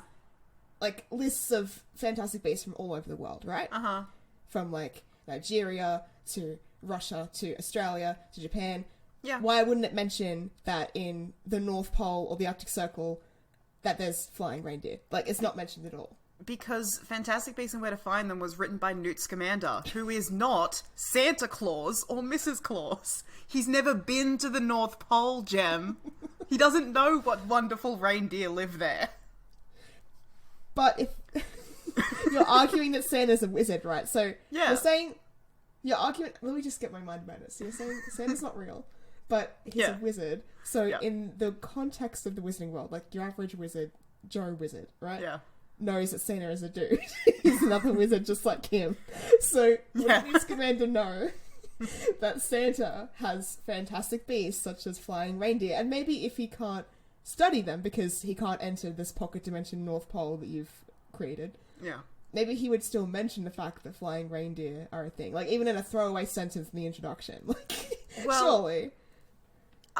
like lists of fantastic beasts from all over the world, right? Uh-huh. From like Nigeria to Russia to Australia to Japan. Yeah. Why wouldn't it mention that in the North Pole or the Arctic Circle that there's flying reindeer? Like, it's not mentioned at all. Because Fantastic Beasts and Where to Find Them was written by Newt Scamander, who is not Santa Claus or Mrs. Claus. He's never been to the North Pole, Jem. He doesn't know what wonderful reindeer live there. But if you're arguing that Santa's a wizard, right? So Yeah. you're saying your argument. Let me just get my mind about it. So you're saying Santa's not real, but he's Yeah. a wizard. So Yeah. in the context of the wizarding world, like your average wizard, Joe Wizard, right? Yeah. Knows that Santa is a dude. He's another wizard just like him. So Yeah. would this commander know that Santa has fantastic beasts such as flying reindeer? And maybe if he can't study them because he can't enter this pocket dimension North Pole that you've created, Yeah. maybe he would still mention the fact that flying reindeer are a thing. Like, even in a throwaway sentence in the introduction. Like, Well, surely.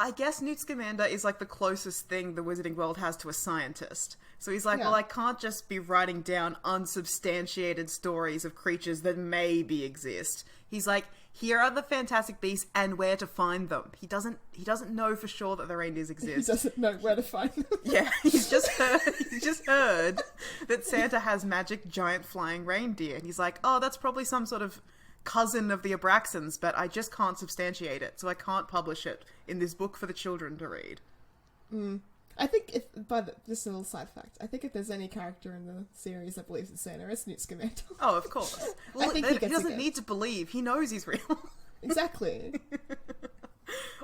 I guess Newt Scamander is like the closest thing the wizarding world has to a scientist. So he's like, Yeah. well, I can't just be writing down unsubstantiated stories of creatures that maybe exist. He's like, here are the fantastic beasts and where to find them. He doesn't know for sure that the reindeers He exist. doesn't know where to find them. Yeah, he's just heard that Santa has magic giant flying reindeer. And he's like, oh, that's probably some sort of cousin of the Abraxans, but I just can't substantiate it, so I can't publish it in this book for the children to read. I think just a little side fact, I think if there's any character in the series that believes in Santa, it's Newt Scamander. Oh, of course. Well, think he he gets doesn't it. need to believe. He knows he's real. Exactly.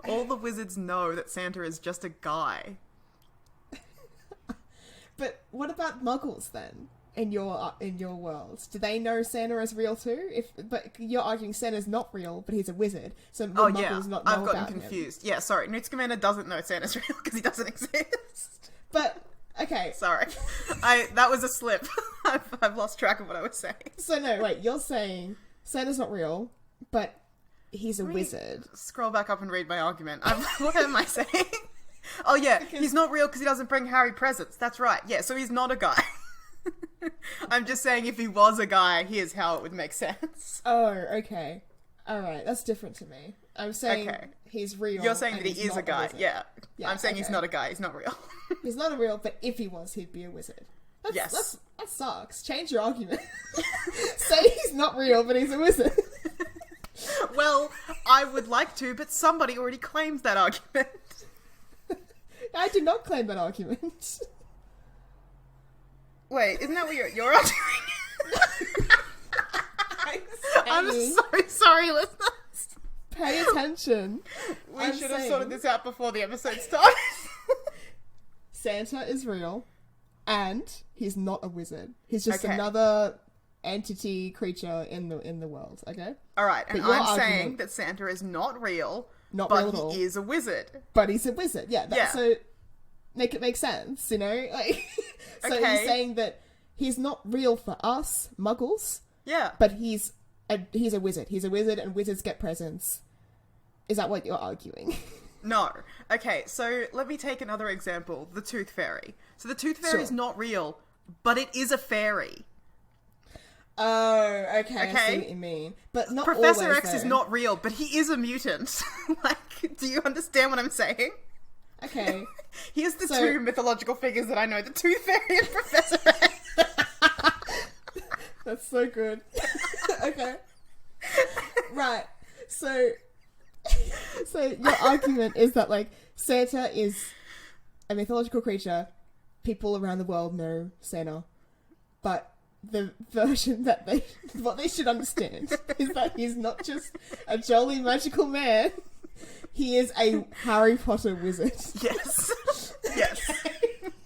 All the wizards know that Santa is just a guy. But what about Muggles then? In your world, do they know Santa is real too? But you're arguing Santa's not real, but he's a wizard. So Oh Muggles yeah, not know I've gotten about him. confused. Yeah, sorry. Newt Scamander doesn't know Santa's real because he doesn't exist. But okay, Sorry, that was a slip. I've lost track of what I was saying. so no, wait. You're saying Santa's not real, but he's a me- wizard. Scroll back up and read my argument. What am I saying? Oh yeah, he's not real because he doesn't bring Harry presents. That's right. Yeah, so he's not a guy. I'm just saying if he was a guy, here's how it would make sense. Oh, okay. All right, that's different to me. I'm saying Okay. he's real. You're saying and that he he's is not a guy. wizard. Yeah. Yeah, I'm saying he's okay. not a guy. He's not real. He's not a real, but if he was, he'd be a wizard. Yes. That sucks. Change your argument. Say he's not real, but he's a wizard. Well, I would like to, but somebody already claimed that argument. I did not claim that argument. Wait, isn't that what you're arguing? I'm so sorry, listeners. Pay attention. We I'm should have saying- sorted this out before the episode started. Santa is real, and he's not a wizard. He's just Okay. another entity creature in the world. Okay, All right, and But your I'm saying argument- that Santa is not real, Not but real at all. he is a wizard. but he's a wizard. Yeah. Yeah. So make it make sense. You know, like so Okay. he's saying that he's not real for us Muggles, Yeah. but he's a wizard. He's a wizard, and wizards get presents. Is that what you're arguing? No. Okay, so let me take another example. The Tooth Fairy. So the Tooth Fairy is Sure. not real, but it is a fairy. Oh, okay. I see Okay. what you mean. But not Professor always, X is though. not real, but he is a mutant. Like, do you understand what I'm saying? Okay. Here's the So- two mythological figures that I know. The Tooth Fairy and Professor X. That's so good. Okay. Right. So your argument is that, like, Santa is a mythological creature. People around the world know Santa. But the version that what they should understand is that he's not just a jolly magical man. He is a Harry Potter wizard. Yes. Yes.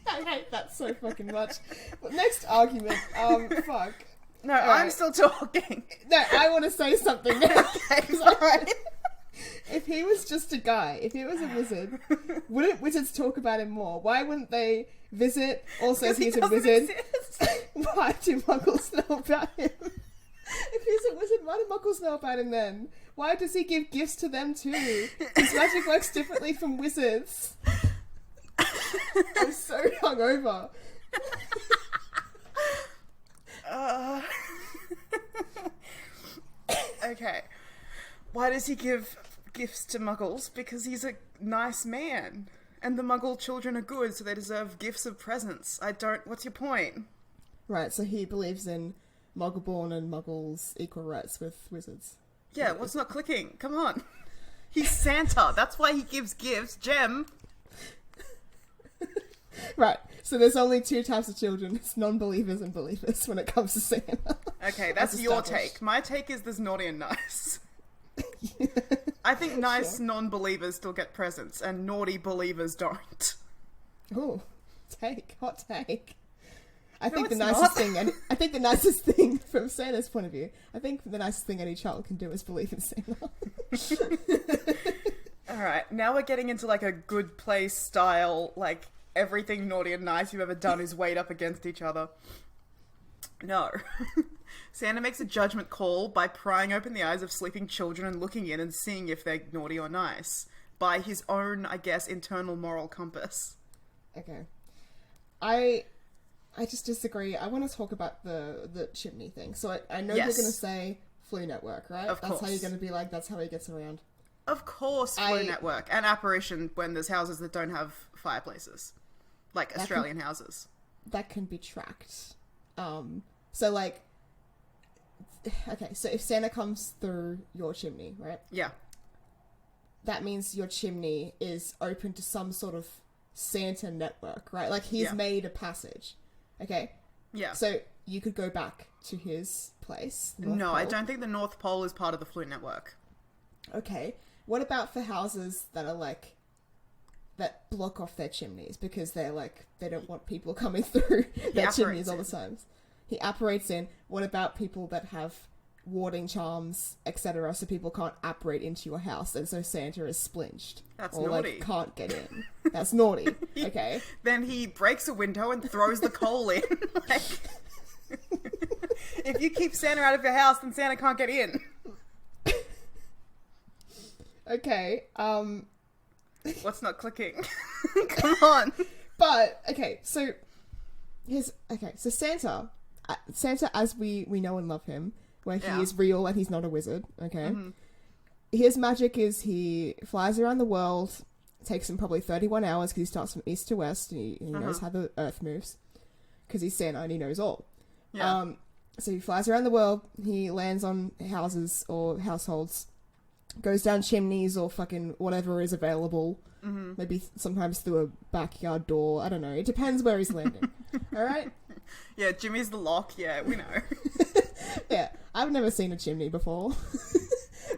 I hate that so fucking much. But next argument, fuck. No, I'm Alright. still talking. No, I want to say something now. Okay, alright. If he was just a guy, if he was a wizard, wouldn't wizards talk about him more? Why wouldn't they visit? Also, if Because he he's a doesn't wizard, exist. why do muggles know about him? If he's a wizard, why do muggles know about him then? Why does he give gifts to them too? His magic works differently from wizards. I'm so hungover. Okay. Why does he give gifts to muggles? Because he's a nice man. And the muggle children are good, so they deserve gifts of presents. What's your point? Right, so he believes in muggle-born and muggles equal rights with wizards. Yeah, what's not clicking? Come on. He's Santa. That's why he gives gifts. Jem. Right, so there's only two types of children. It's non-believers and believers when it comes to Santa. Okay, that's As your established. take. My take is there's naughty and nice. I think nice non-believers still get presents, and naughty believers don't. Oh, hot take. I No, think the it's nicest not. thing, I think the nicest thing from Santa's point of view, I think the nicest thing any child can do is believe in Santa. Alright, now we're getting into like a good place style, like everything naughty and nice you've ever done is weighed up against each other. No. Santa makes a judgment call by prying open the eyes of sleeping children and looking in and seeing if they're naughty or nice. By his own, I guess, internal moral compass. Okay. I just disagree. I want to talk about the chimney thing. So I know Yes. you're going to say Flue Network, right? Of That's how course. you're going to be like, that's how he gets around. Of course, Flow Network. And apparition when there's houses that don't have fireplaces. Like Australian houses. That can be tracked. So like, okay, so if Santa comes through your chimney, right? Yeah. That means your chimney is open to some sort of Santa network, right? Like he's Yeah. made a passage. Okay? Yeah. So you could go back to his place. North No, Pole. I don't think the North Pole is part of the Flow Network. Okay. What about for houses that are like, that block off their chimneys because they're like, they don't want people coming through their chimneys all the time? He apparates in. What about people that have warding charms, etc., so people can't apparate into your house, and so Santa is splinged? That's or naughty. like can't get in. That's naughty. Okay. Then he breaks a window and throws the coal in. Like, if you keep Santa out of your house, then Santa can't get in. Okay. What's not clicking? Come on. But okay, so so Santa as we know and love him, where he is real and he's not a wizard, okay? Mm-hmm. His magic is he flies around the world, takes him probably 31 hours because he starts from east to west and he knows how the earth moves because he's Santa and he knows all. Yeah. So he flies around the world, he lands on houses or households, goes down chimneys or fucking whatever is available. Mm-hmm. Maybe sometimes through a backyard door. I don't know. It depends where he's landing. All right? Yeah, Jimmy's the lock. Yeah, we know. Yeah. I've never seen a chimney before.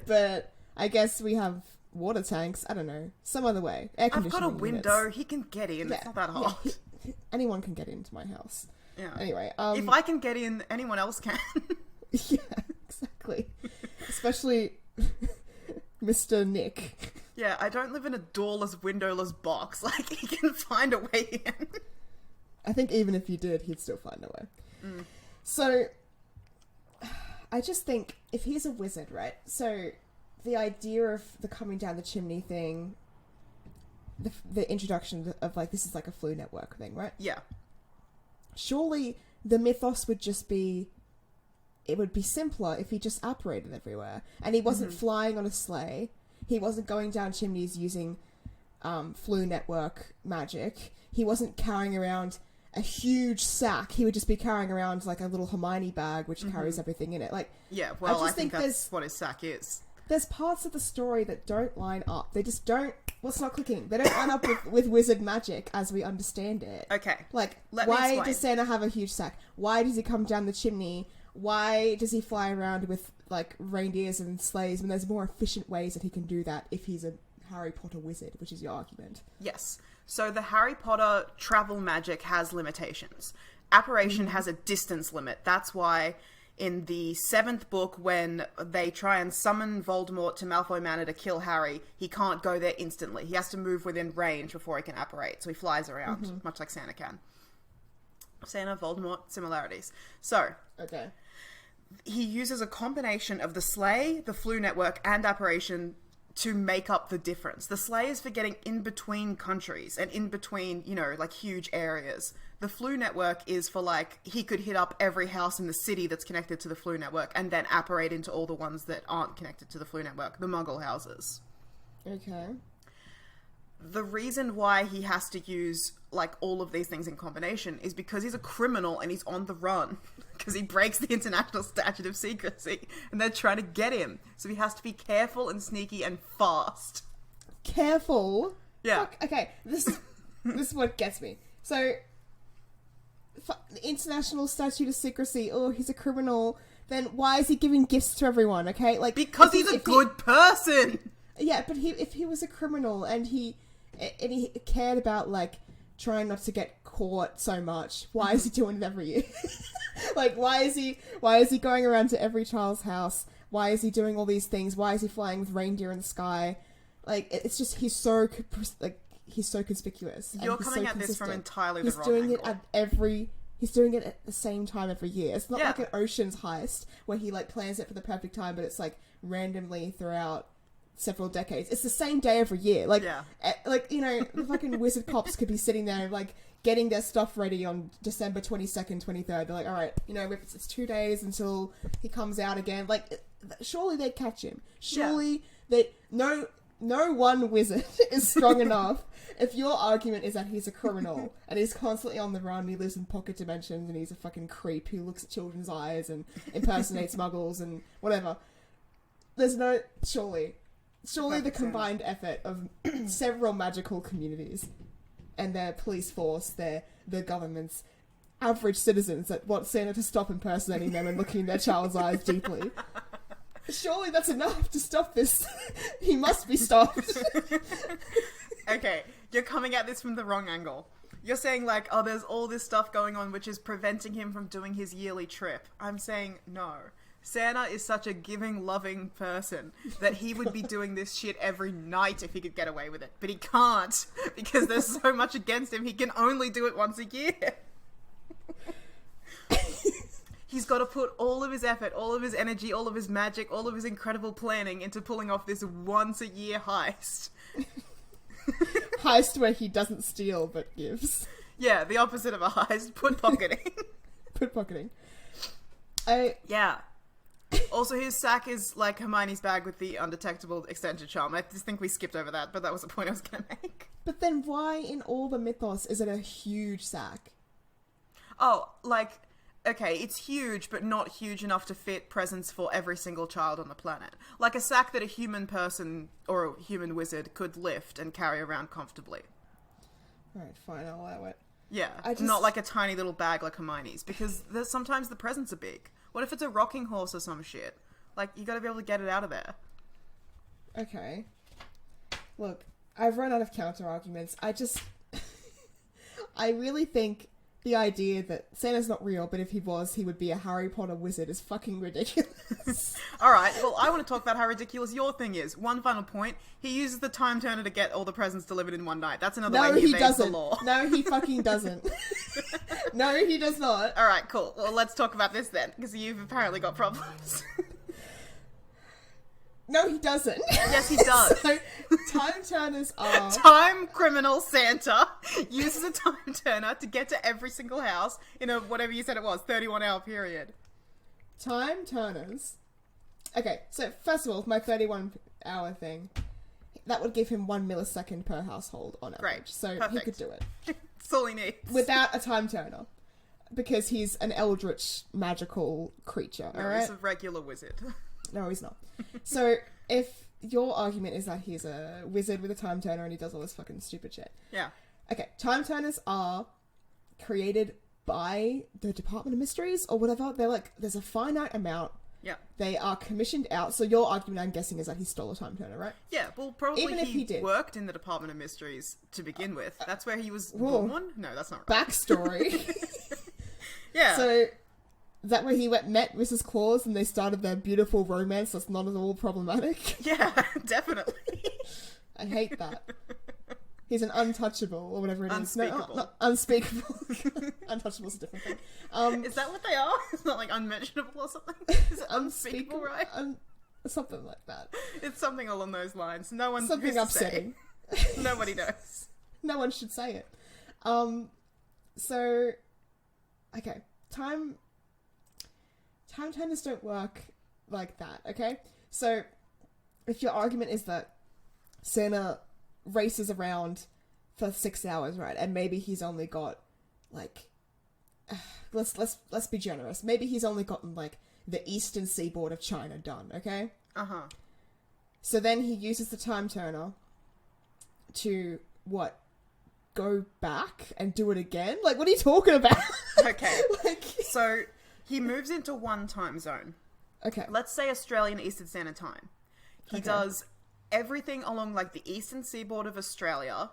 But I guess we have water tanks. I don't know. Some other way. Air I've got a conditioning window. units. He can get in. Yeah. It's not that hard. Yeah, anyone can get into my house. Yeah. Anyway. If I can get in, anyone else can. Yeah, exactly. Especially Mr. Nick. Yeah, I don't live in a doorless, windowless box. Like, he can find a way in. I think even if you did, he'd still find a way. Mm. So, I just think, if he's a wizard, right? So, the idea of the coming down the chimney thing, the introduction of, like, this is like a Flue Network thing, right? Yeah. Surely, the mythos would just be, it would be simpler if he just apparated everywhere. And he wasn't flying on a sleigh. He wasn't going down chimneys using Flue Network magic. He wasn't carrying around a huge sack. He would just be carrying around like a little Hermione bag which carries everything in it. Like, Yeah, well, I think that's there's what his sack is. there's parts of the story that don't line up. They just don't. What's not clicking? They don't line up with wizard magic as we understand it. Okay. Like, Let me why explain. does Santa have a huge sack? Why does he come down the chimney? Why does he fly around with, like, reindeers and sleighs when there's more efficient ways that he can do that if he's a Harry Potter wizard, which is your argument? Yes. So the Harry Potter travel magic has limitations. Apparition has a distance limit. That's why in the 7th book, when they try and summon Voldemort to Malfoy Manor to kill Harry, he can't go there instantly. He has to move within range before he can apparate. So he flies around, much like Santa can. Santa, Voldemort, similarities. So, Okay. he uses a combination of the sleigh, the Flue Network, and apparition to make up the difference. The sleigh is for getting in between countries and in between, you know, like huge areas. The Flue Network is for, like, he could hit up every house in the city that's connected to the Flue Network and then apparate into all the ones that aren't connected to the Flue Network, the Muggle houses. Okay. The reason why he has to use, like, all of these things in combination is because he's a criminal and he's on the run. Because he breaks the international statute of secrecy and they're trying to get him. So he has to be careful and sneaky and fast. Careful. Yeah. Fuck. Okay. This is what gets me. So, the international statute of secrecy. Oh, he's a criminal. then why is he giving gifts to everyone? Okay, like because he's a good person. Yeah, but if he was a criminal and he cared about like trying not to get caught so much, why is he doing it every year? Like, why is he going around to every child's house? Why is he doing all these things? Why is he flying with reindeer in the sky? Like, it's just he's so conspicuous. You're coming at this from entirely the wrong angle. He's doing it at the same time every year. It's not Yeah. like an Ocean's Heist where he like plans it for the perfect time, but it's like randomly throughout several decades. It's the same day every year. Like, Yeah. like, you know, the fucking wizard cops could be sitting there like getting their stuff ready on December 22nd, 23rd. They're like, all right, you know, it's 2 days until he comes out again. Like, surely they'd catch him. Surely no one wizard is strong enough. If your argument is that he's a criminal and he's constantly on the run, he lives in pocket dimensions and he's a fucking creep who looks at children's eyes and impersonates muggles and whatever, there's no... Surely the combined effort of several magical communities and their police force, the government's average citizens that want Santa to stop impersonating them and looking in their child's eyes deeply. Surely that's enough to stop this. He must be stopped. Okay, you're coming at this from the wrong angle. You're saying like, oh, there's all this stuff going on which is preventing him from doing his yearly trip. I'm saying no. Santa is such a giving, loving person that he would be doing this shit every night if he could get away with it. But he can't, because there's so much against him. He can only do it once a year. He's got to put all of his effort, all of his energy, all of his magic, all of his incredible planning into pulling off this once-a-year heist. Heist where he doesn't steal but gives. Yeah, the opposite of a heist. Put pocketing. Put pocketing. Yeah. Also, his sack is like Hermione's bag with the undetectable extension charm. I just think we skipped over that, but that was the point I was going to make. But then why in all the mythos is it a huge sack? Oh, like... Okay, it's huge, but not huge enough to fit presents for every single child on the planet. Like a sack that a human person or a human wizard could lift and carry around comfortably. Alright, fine, I'll allow it. Yeah, not like a tiny little bag like Hermione's, because sometimes the presents are big. What if it's a rocking horse or some shit? Like, you gotta be able to get it out of there. Okay. Look, I've run out of counter-arguments. I really think the idea that Santa's not real, but if he was, he would be a Harry Potter wizard is fucking ridiculous. Alright, well, I want to talk about how ridiculous your thing is. One final point, he uses the time turner to get all the presents delivered in one night. That's another way he evades the law. No, he fucking doesn't. No, he does not. Alright, cool. Well, let's talk about this then, because you've apparently got problems. No, he doesn't. Yes, he does. So, time turners are... Time criminal Santa uses a time turner to get to every single house in a, whatever you said it was, 31-hour period. Time turners... Okay, so first of all, my 31-hour thing, that would give him 1 millisecond per household on average. Great. So Perfect. he could do it. That's all he needs. Without a time turner. Because he's an eldritch magical creature, No, alright? he's a regular wizard. No, he's not. So, if your argument is that he's a wizard with a time turner and he does all this fucking stupid shit. Yeah. Okay, time turners are created by the Department of Mysteries or whatever. They're like, there's a finite amount. Yeah. They are commissioned out. So your argument, I'm guessing, is that he stole a time turner, right? Yeah, well, probably Even if he did. Worked in the Department of Mysteries to begin with. That's where he was born? No, that's not right. Backstory. Yeah. So... Is that where he met Mrs. Claus and they started their beautiful romance that's not at all problematic? Yeah, definitely. I hate that. He's an untouchable, or whatever it is. Unspeakable. No, not unspeakable. Untouchable's a different thing. Is that what they are? It's not like unmentionable or something? Is it unspeakable, right? Something like that. It's something along those lines. No one Something upsetting. Nobody knows. No one should say it. So, okay. Time turners don't work like that, okay? So, if your argument is that Santa races around for 6 hours, right? And maybe he's only got, like... let's be generous. Maybe he's only gotten, like, the eastern seaboard of China done, okay? Uh-huh. So then he uses the time turner to, what? Go back and do it again? Like, what are you talking about? Okay. Like... So... He moves into one time zone. Okay. Let's say Australian Eastern Standard Time. He does everything along like the eastern seaboard of Australia.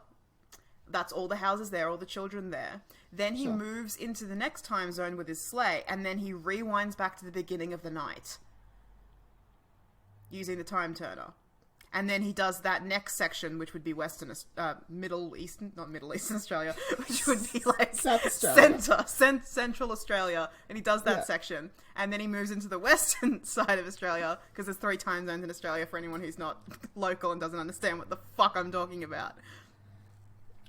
That's all the houses there, all the children there. Then he moves into the next time zone with his sleigh, and then he rewinds back to the beginning of the night using the time turner. And then he does that next section, which would be Middle Eastern Australia, which would be like South Australia. Central Australia. And he does that section. And then he moves into the western side of Australia, because there's 3 time zones in Australia for anyone who's not local and doesn't understand what the fuck I'm talking about.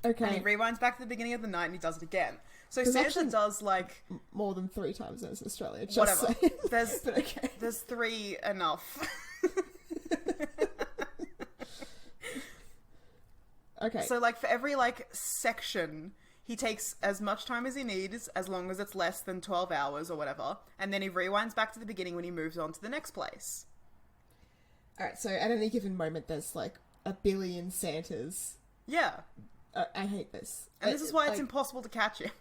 Okay. And he rewinds back to the beginning of the night and he does it again. So Santa does like... more than 3 time zones in Australia. Just whatever. saying. There's 3 enough. Okay. So, like, for every, like, section, he takes as much time as he needs, as long as it's less than 12 hours or whatever, and then he rewinds back to the beginning when he moves on to the next place. Alright, so at any given moment, there's, like, 1 billion Santas. Yeah. I hate this. And this is why it's impossible to catch him.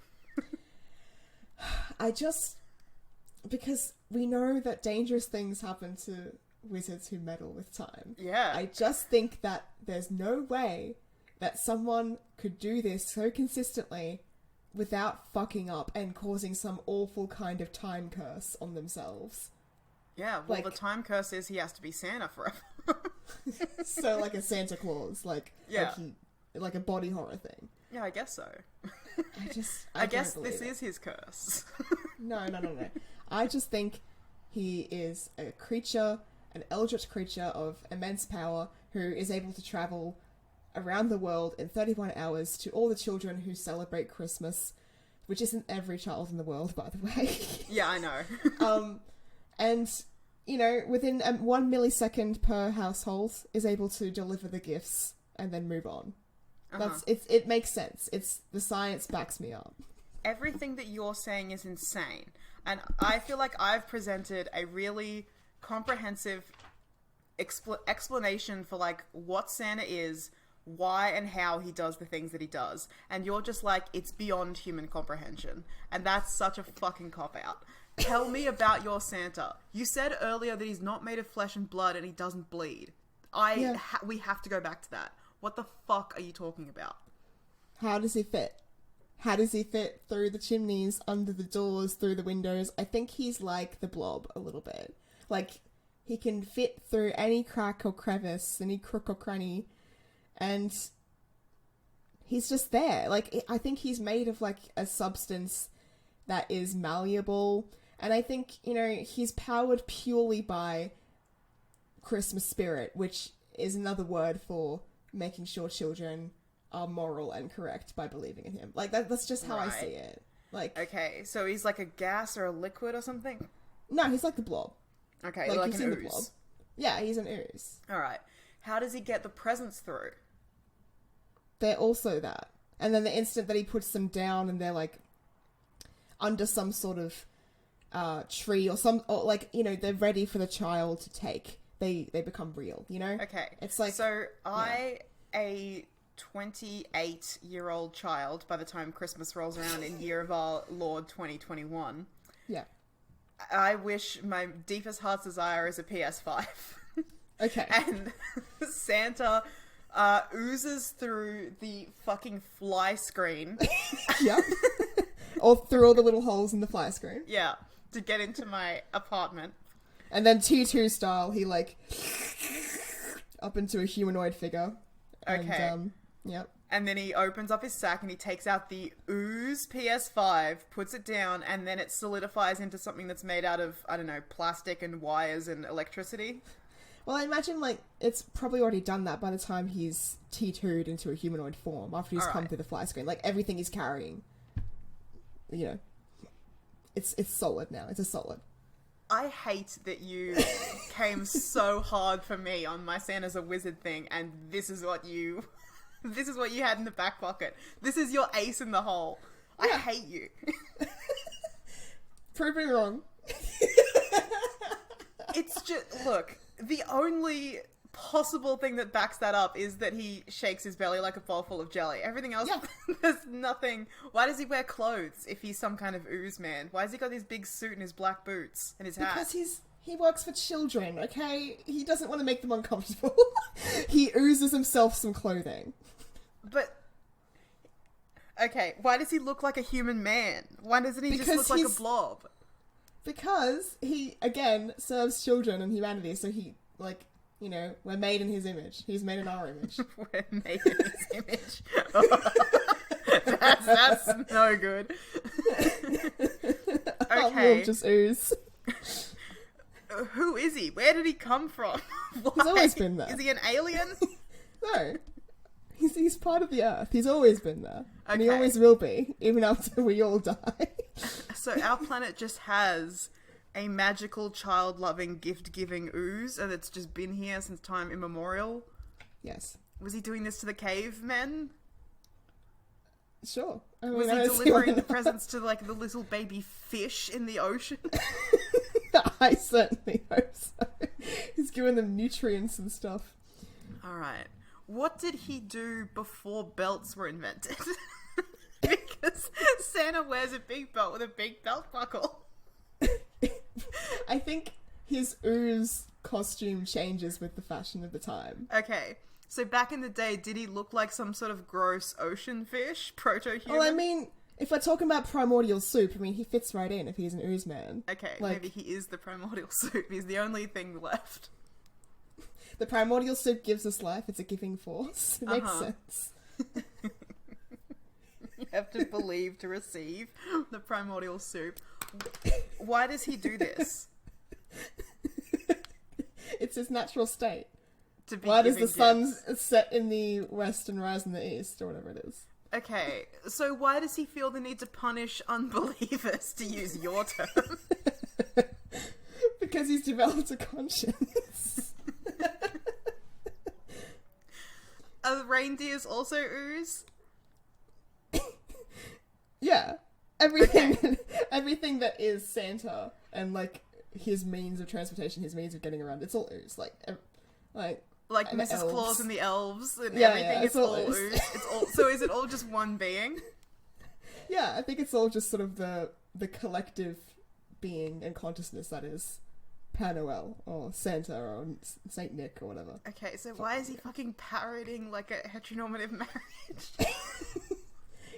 Because we know that dangerous things happen to wizards who meddle with time. Yeah. I just think that there's no way that someone could do this so consistently without fucking up and causing some awful kind of time curse on themselves. Yeah, well, the time curse is he has to be Santa forever. So, like a Santa Claus, like a body horror thing. Yeah, I guess so. I guess this is his curse. No. I just think he is a creature, an eldritch creature of immense power who is able to travel around the world in 31 hours to all the children who celebrate Christmas, which isn't every child in the world, by the way. Yeah, I know. And, you know, within 1 millisecond per household is able to deliver the gifts and then move on. It makes sense. The science backs me up. Everything that you're saying is insane. And I feel like I've presented a really comprehensive explanation for, like, what Santa is, why and how he does the things that he does. And you're just like, it's beyond human comprehension. And that's such a fucking cop-out. Tell me about your Santa. You said earlier that he's not made of flesh and blood and he doesn't bleed. We have to go back to that. What the fuck are you talking about? How does he fit? How does he fit through the chimneys, under the doors, through the windows? I think he's like the Blob a little bit. Like, he can fit through any crack or crevice, any crook or cranny, and he's just there. Like, I think he's made of, like, a substance that is malleable, and I think, you know, he's powered purely by Christmas spirit, which is another word for making sure children are moral and correct by believing in him. Like, that's just how I see it. Like, okay, so he's like a gas or a liquid or something? No, he's like the Blob. Okay, like an you've seen ooze. the Blob. Yeah, he's an ooze. Alright. How does he get the presents through? They're also that. And then the instant that he puts them down and they're, like, under some sort of tree or like, you know, they're ready for the child to take, they become real, you know? Okay. It's like... So, a 28-year-old child, by the time Christmas rolls around in year of our Lord 2021... Yeah. I wish my deepest heart's desire is a PS5. Okay. And Santa oozes through the fucking fly screen. Yep. Or through all the little holes in the fly screen. Yeah, to get into my apartment. And then T2 style, he, like, up into a humanoid figure. Okay. And, yep. And then he opens up his sack and he takes out the ooze PS5, puts it down, and then it solidifies into something that's made out of, I don't know, plastic and wires and electricity. Well, I imagine, like, it's probably already done that by the time he's T2'd into a humanoid form, after he's come through the fly screen. Like, everything he's carrying, you know, it's solid now. It's a solid. I hate that you came so hard for me on my Santa's a wizard thing, and this is what you had in the back pocket. This is your ace in the hole. I hate you. Prove me wrong. It's just, look, the only possible thing that backs that up is that he shakes his belly like a bowl full of jelly. Everything else, there's nothing. Why does he wear clothes if he's some kind of ooze man? Why has he got his big suit and his black boots and his hat? Because he works for children, okay? He doesn't want to make them uncomfortable. He oozes himself some clothing. But... Okay, why does he look like a human man? Why doesn't he just look like a blob? Because he, again, serves children and humanity, so he, like, you know, we're made in his image. He's made in our image. We're made in his image. That's no good. Okay. We'll just ooze. Who is he? Where did he come from? He's always been there. Is he an alien? No. He's part of the Earth. He's always been there. Okay. And he always will be, even after we all die. So our planet just has a magical, child-loving, gift-giving ooze, and it's just been here since time immemorial? Yes. Was he doing this to the cavemen? Sure. Was he delivering the presents to, like, the little baby fish in the ocean? I certainly hope so. He's giving them nutrients and stuff. Alright. What did he do before belts were invented? Because Santa wears a big belt with a big belt buckle. I think his ooze costume changes with the fashion of the time. Okay. So back in the day, did he look like some sort of gross ocean fish? Proto-human? Well, I mean, if we're talking about primordial soup, I mean, he fits right in if he's an ooze man. Okay, like, maybe he is the primordial soup. He's the only thing left. The primordial soup gives us life. It's a giving force. It makes sense. You have to believe to receive the primordial soup. Why does he do this? It's his natural state. Why does the sun set in the west and rise in the east, or whatever it is? Okay, so why does he feel the need to punish unbelievers, to use your term? Because he's developed a conscience. Are the reindeers also ooze? Yeah. Everything that is Santa and, like, his means of transportation, his means of getting around, it's all ooze. Like Mrs. elves. Claus and the elves and Yeah, everything, it's all ooze. It's all, so is it all just one being? Yeah, I think it's all just sort of the collective being and consciousness that is Pa Noel or Santa or Saint Nick or whatever. Okay, so why is he fucking parroting like a heteronormative marriage?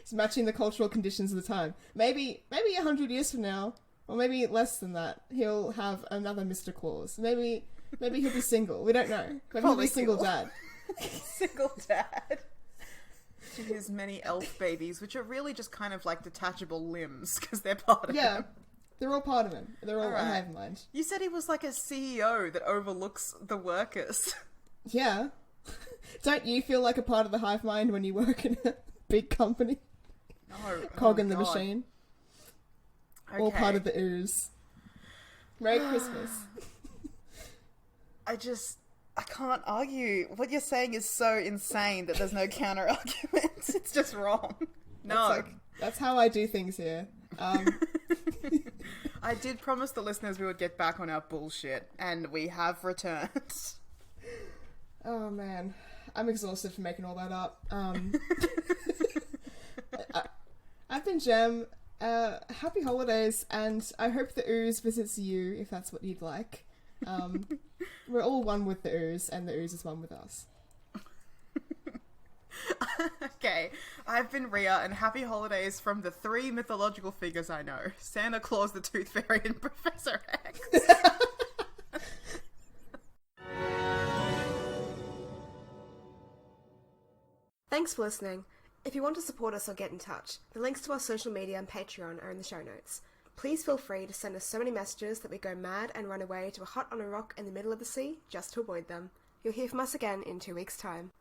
He's matching the cultural conditions of the time. Maybe 100 years from now, or maybe less than that, he'll have another Mr. Claus. Maybe he'll be single. We don't know. Maybe he'll be single dad. Single dad. To his many elf babies, which are really just kind of like detachable limbs, because they're part of him. They're all part of him. They're all a hive mind. You said he was like a CEO that overlooks the workers. Yeah. Don't you feel like a part of the hive mind when you work in a big company? No. Cog in the machine. Okay. All part of the ooze. Merry Christmas. I can't argue. What you're saying is so insane that there's no counter argument. It's just wrong. No. That's how I do things here. I did promise the listeners we would get back on our bullshit, and we have returned. Oh man. I'm exhausted from making all that up. I've been Jem. Happy holidays, and I hope the ooze visits you if that's what you'd like. We're all one with the ooze, and the ooze is one with us. Okay, I've been Reeah, and happy holidays from the three mythological figures I know: Santa Claus, the Tooth Fairy, and Professor X. Thanks for listening. If you want to support us or get in touch, the links to our social media and Patreon are in the show notes. Please feel free to send us so many messages that we go mad and run away to a hut on a rock in the middle of the sea just to avoid them. You'll hear from us again in 2 weeks' time.